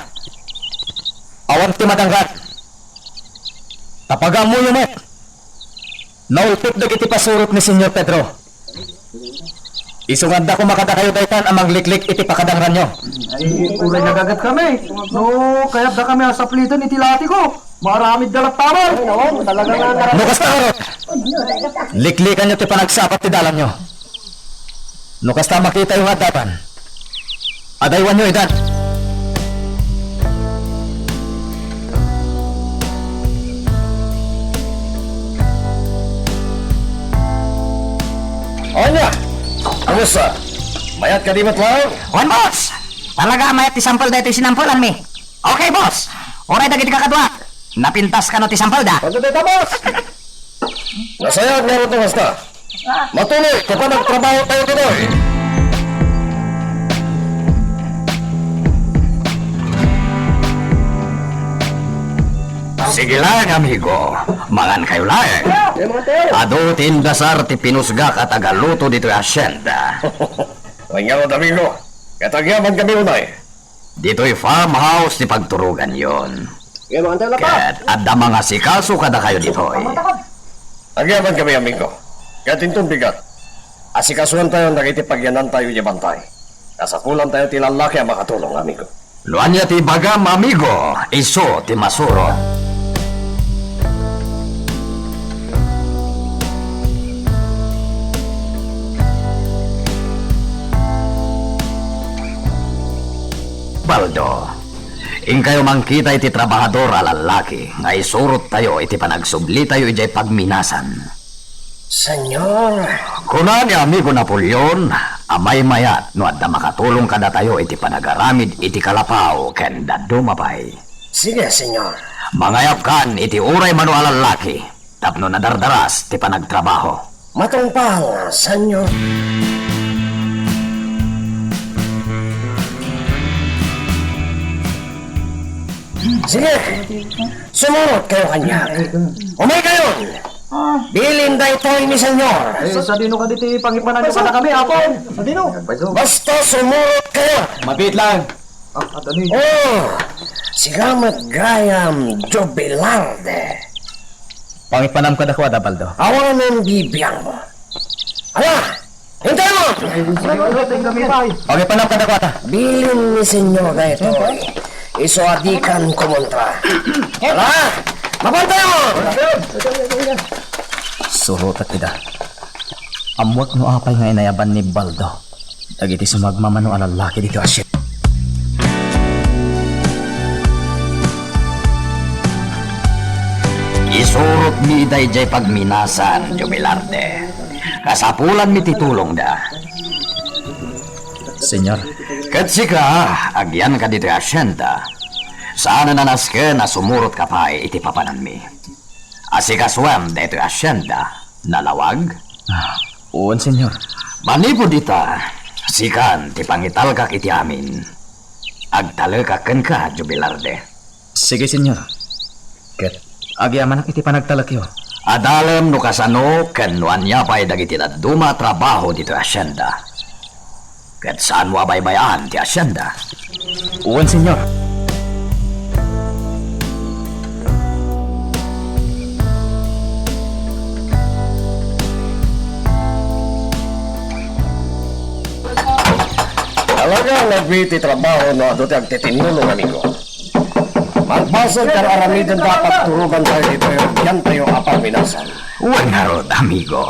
Awan ti matangkat. Tapagang mo yun naulpip dagiti pasurot ni Senyor Pedro. Isunganda ko makada kayo daytan amang liklik iti pakadangran nyo. Ay, kulay nagagat kami. No, kaya da kami asaplitan itilati ko. Maramid dalat taman. Talaga nga. Nukas ta karot. Liklikan nyo ti panagsapat ti dalan nyo. Nukas ta makita yung adapan. Adaywan nyo edad. Anya! Kamusta? Mayat ka di matlaw? Wan, boss! Talaga mayat ti sampal da ito sinampulan mi. Okay, boss! Oray dagiti kakadwa. Napintas ka no ti sampal da. Ano dito, boss? Nasayag na rin basta. Matuloy, kapag nagtrabaho tayo dito eh. Sige lang, amigo. Mangan kayo lang. Ado tindasar ti pinusga ka tagaluto dito asyenda. Kanya ko, amigo. Katagyaman kami unay. Dito'y farmhouse ti pagturugan yon. Kat ada mga sikaso kada kayo dito'y. Agyaman kami, amigo. Katintong bigat. Asikasuhan tayo, nakitipagyanan tayo di bantay. Kasakulan tayo tilalaki ang makatulong, amigo. Luan niya ti bagam, amigo. Iso ti masuro. Baldo, ingkayo mangkita iti trabahador a lalaki, nga isurot tayo iti panagsubli tayo ijay pagminasan. Senyor, Kuna ni amigo Napoleon, amay mayat no adda makatulong kada tayo iti panagaramid iti kalapaw ken daddo mapay. sige, senyor. Mangayap kan iti uray mano a lalaki, tapno nadardaras ti panagtrabaho. Matungpal, senyor. Sige, sumunod kayo kanya. Umay kayo! Bilin da ito ni senyor. Sa dino ka dito pangipanan nyo ka kami, apon. Sa dino. Basta sumunod kayo. Mapit lang. Ato ni. Oh, si Gamat Graham Jubilarde. Pangipanam ka dako, Baldo. Awan ng bibiyang mo. Ala, hintay mo! Pangipanam ka dako, ata. Bilin ni senyor da ito. Isuadikan kumontra. Ala, mapantay mo! Surot at ida. Amwat no apay nga inayaban ni Baldo. Dagiti sumagmamano ang lalaki dito asyik. Isurot mi dayjay pagminasan, Jubilarde. Kasapulan mi titulong da. Senyor, Kat sika, agyan ka dito asyenda. Saan na naske na sumurot ka pa iti papanan mi. Asikaswam dito asyenda, nalawag. uwan senyor. Manipo dita, sikan ti pangital ka kiti amin. Agtala ka ken ka, Jubilarde. Sige senyor. Ket, agyaman iti panagtalakyo. Adalem no kasano ken nuanya pa'y dagiti na duma trabaho dito asyenda. Ket saan mo abaybayan ti asyenda? Uwan senyor. Talagang nagwiti trabaho no ato ti agtitinulong, amigo. Magbasag kang aramidan dapat turugan tayo dito yung yan tayo apang minasan. Uwan nga rod, amigo.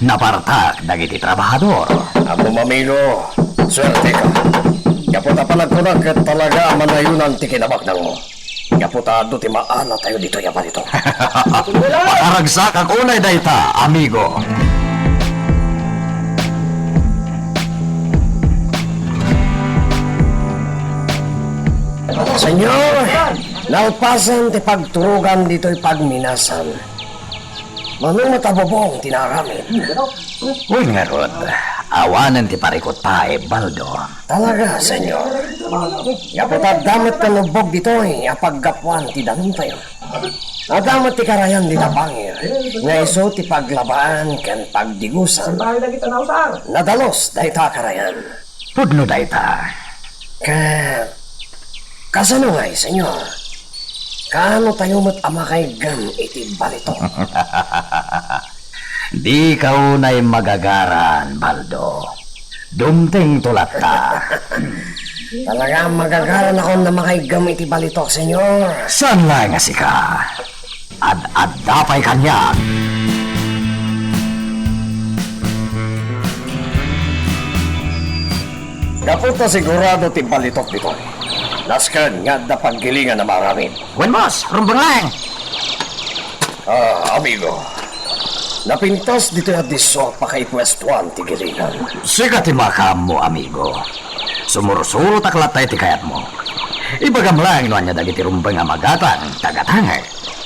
Napartak dagiti trabahador. Amo mamigo, swerte ka. Kaputa panagkunag kat talaga manayunan ti kinabaknang mo. Kaputa do ti maana tayo dito yaman ito. Pataragsak ang unay dayta, amigo. Senyor, naupasan ti pagturugan dito'y pagminasan. Manong matabobong tinaramid. Uwan nga rod, awanan ti parikot pa Baldo. Talaga, senyor. Kaputa damat ka nubog dito'y apaggapuan ti danong tayo. Nadamat ti karayan di tapangir. Nga iso ti paglabaan ken pagdigusan. Nadalos dayta karayan. Pudno dayta. Kasano ngay, senyor? Kaano tayo mat amakay gam iti balito? Di ka unay magagaran, Baldo. Dumting tulat ka. Talaga magagaran ako na makaigam iti balito, senyor. Saan lang nga sika? Ad-ad-dapay kanya. Kaputa sigurado ti balitok dito. Naskan nga da paggilingan na maraming. Wen boss, rumbang lang. Amigo. Napintas dito at diso pa kay pwestuan ti gilingan. Sika ti makam mo, amigo. Sumurusuro taklat tayo ti kayat mo. Ibagam lang no anya dagiti rumbeng nga magatang tagatangay.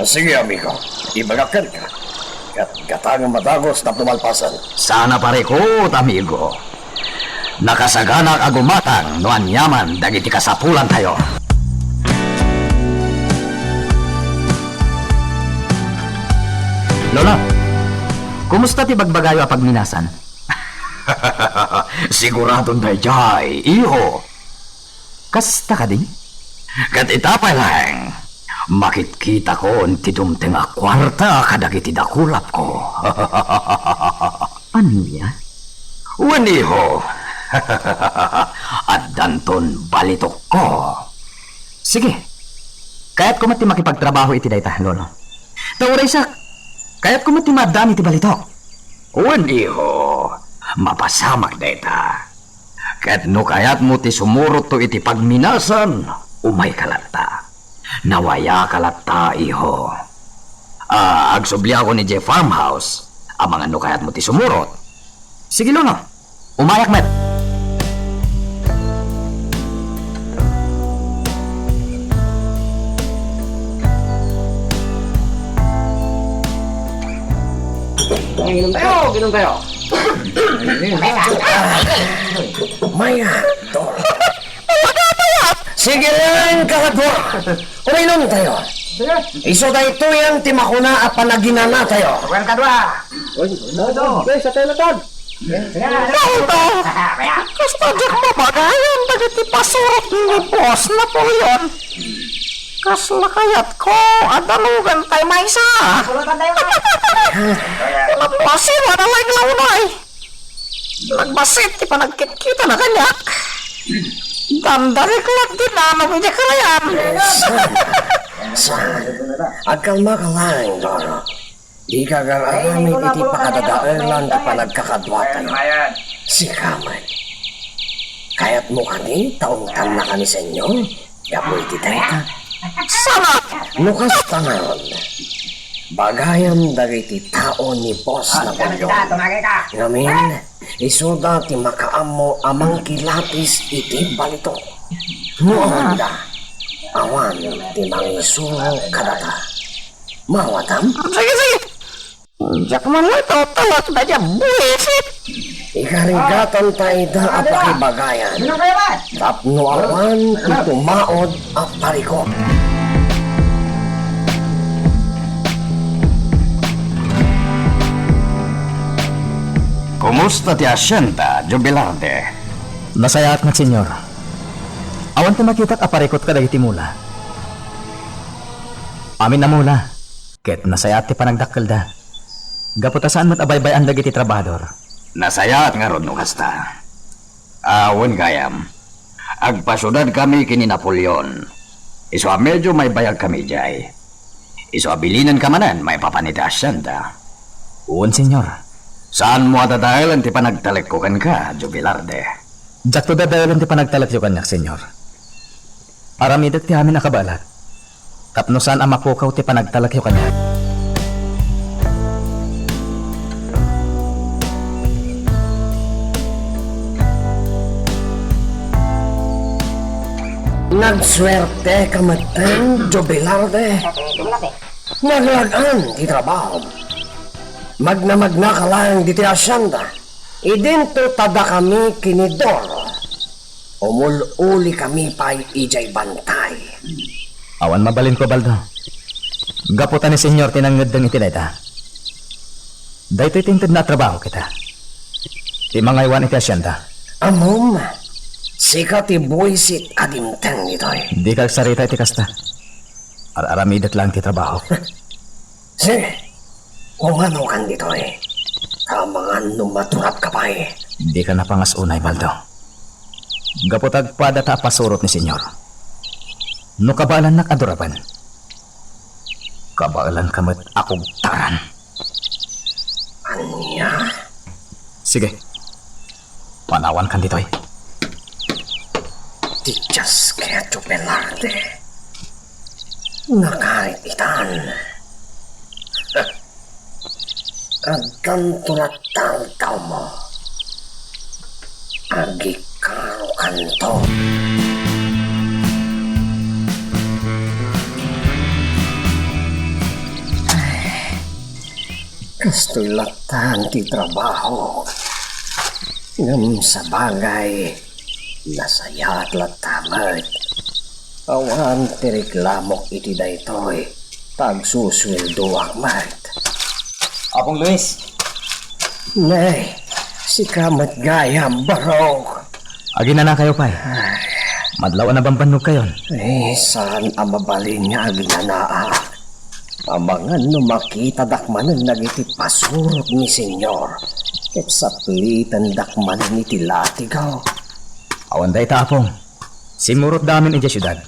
Sige, amigo. Ibagakan ka. Katangang madagos na pumalpasan. Sana parekot, amigo. Nakasagana agumatang no anyaman dagiti kasapulan tayo. Lolo, kumusta ti bagbagayo a pagminasan? Siguradong dayjay, iho. Kasta ka din? Kat itapay lang. Makikita ko ti dumteng a kwarta kadagiti dakulap ko. Ano niya? Waniho. At danton balitok ko. Sige. Kaya't ko mati makipagtrabaho iti dayta, Lolo. Tauray sak. Kaya't ko mati madami ti balitok. Waniho. Mapasamak dayta. Kat no kayat mo ti sumurot to iti pagminasan, umay kalata. Nawaya kalata, iho. Agsubli ako ni Jeff Farmhouse. Amang ano kayat mo ti sumurot. Sige, Lolo. Umayak, met. Ginom tayo. Maya, Dor. Sige lang, kakadwa. Uminom tayo. Iso tayo ito yung timakuna at panaginana tayo. Kasta di ko mabagayan dagiti pasurot ni boss na po yun. Kasla kayat ko, adalugan tayo maysa. Napasin, wala lang launay. Nagbasit, di pa nagkit-kita na kanyak. Dandarik lang din na nabidya ka na yan. Agkalma ka lang, Dor. Di ka gararamit iti pakadadailan di pa nagkakadwa tayo. Si Kamay. Kaya't mo kani, taong-tan na kani sa inyo. Yapo iti tayo. Sana! Nukas tanan. Bagayan dagiti tao ni boss na pagyo. Ngamin, isuda ti makaamo amang kilatis iti balito. Noon da, awan ti mangisuro kadata. Mawatam? Sige! Diyak man lang ito, tawat na dyan, buwisit! Ikarigatan tayo da apakibagayan. Tapno awan ti tumaod at parikot. Kumusta ti asyenda, Jubilarde? Nasayaat nga, senyor. Awan ti makita't aparikot ka dagiti mula. Amin na mula. Ket nasayaat ti panagdakkel da. Gaputa saan mat abaybay ang dagiti trabador. Nasayaat nga ron no kasta. Awan gayam. Agpasudad kami kini Napoleon. Iso medyo may bayag kami jay. Iso abilinan ka manan may papanita asyenda. Uon, senyor. Saan mo atadahilan ti panagtalikukan ka, Jubilarde? Jak to dadayalan ti panagtalat yung kanyak, senyor. Aramidat ti amin nakabalat. Tapno saan ang mapukaw ti panagtalak yung kanyak. Nagswerte ka mateng, Jubilarde. Naglagan ti trabaho. Magna ka lang di ti asyanda. Idinto tada kami kinidor. Umululi kami pa'y ijay bantay. Awan mabalin ko, Baldo. Gaputan ni senyor tinangad ng itineta. Dahito itintid na trabaho kita. Ti mga iwan iti asyanda. Amom, sika ti buisit adimteng ito'y. Di kag sarita iti kasta. Aramidat lang ti trabaho. Sige, kung ano kan dito'y. Kamangan numaturap ka pa'y. Di ka napangasunay, Baldo. Gaputag pada ta pasurot ni senyor. No kabalan nakaduraban. Kabalan kamat akong taran. Anya? Sige. Panawan kan dito'y. Tityas kaya Jubilarde. Nakarit itan. Agkan tulatang tao mo. Agi karo kanto. Kastoy latan ti trabaho. Ngam sa bagay, nasaya at latamat. Awan ti reklamok iti daytoy, pagsusweldo akmat. Apong Luis, Nay, si kamat gayam barok. agi na kayo pay. Madlaw na bambanog kayon. Saan ang mabalin nga aginanaa? Amangan no makita dakmanan nagiti pasurot ni senyor. Ket saplitan dakmanan iti latigaw. Awan day ta apong. Simurot damin iti syudad.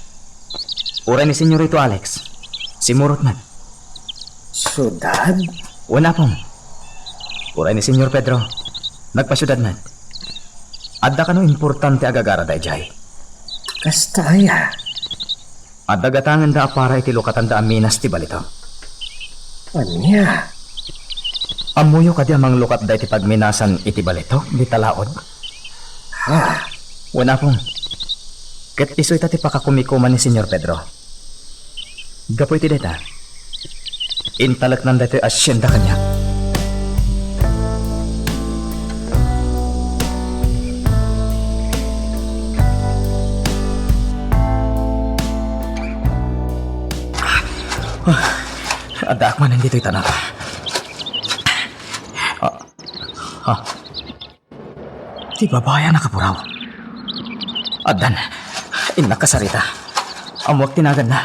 Uray ni Senyorito Alex. Simurot man. Sudad? Una pong. Uray ni Senyor Pedro. Nagpasyudad man. Adda ka no importante agagara day jay. Kastaya. Adda gatangan da para iti lukatan da aminas ti balito. Anya? Amuyo ka di amang lukat da iti pagminasan iti balito di talaod. Ha? Una pong. Ket isoy ta ti pakakumikuman ni Senyor Pedro. Gapoy ti deta. Intalak nan dati asyenda kanya. Ada akman nandito'y tanah. Di babaya nakapuraw. Adan, inakasarita. Amuak tinagan na.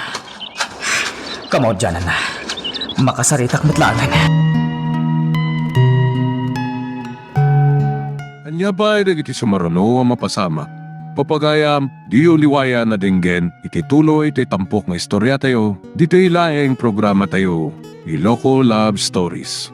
Kamao dyanan na. Makasaritak matlangan. Anya ba ay iti sumarano ang mapasama? Papagayam, di uliwaya na dinggen, iti tuloy iti tampok nga istorya tayo, dito ilaing programa tayo, Iloko Love Stories.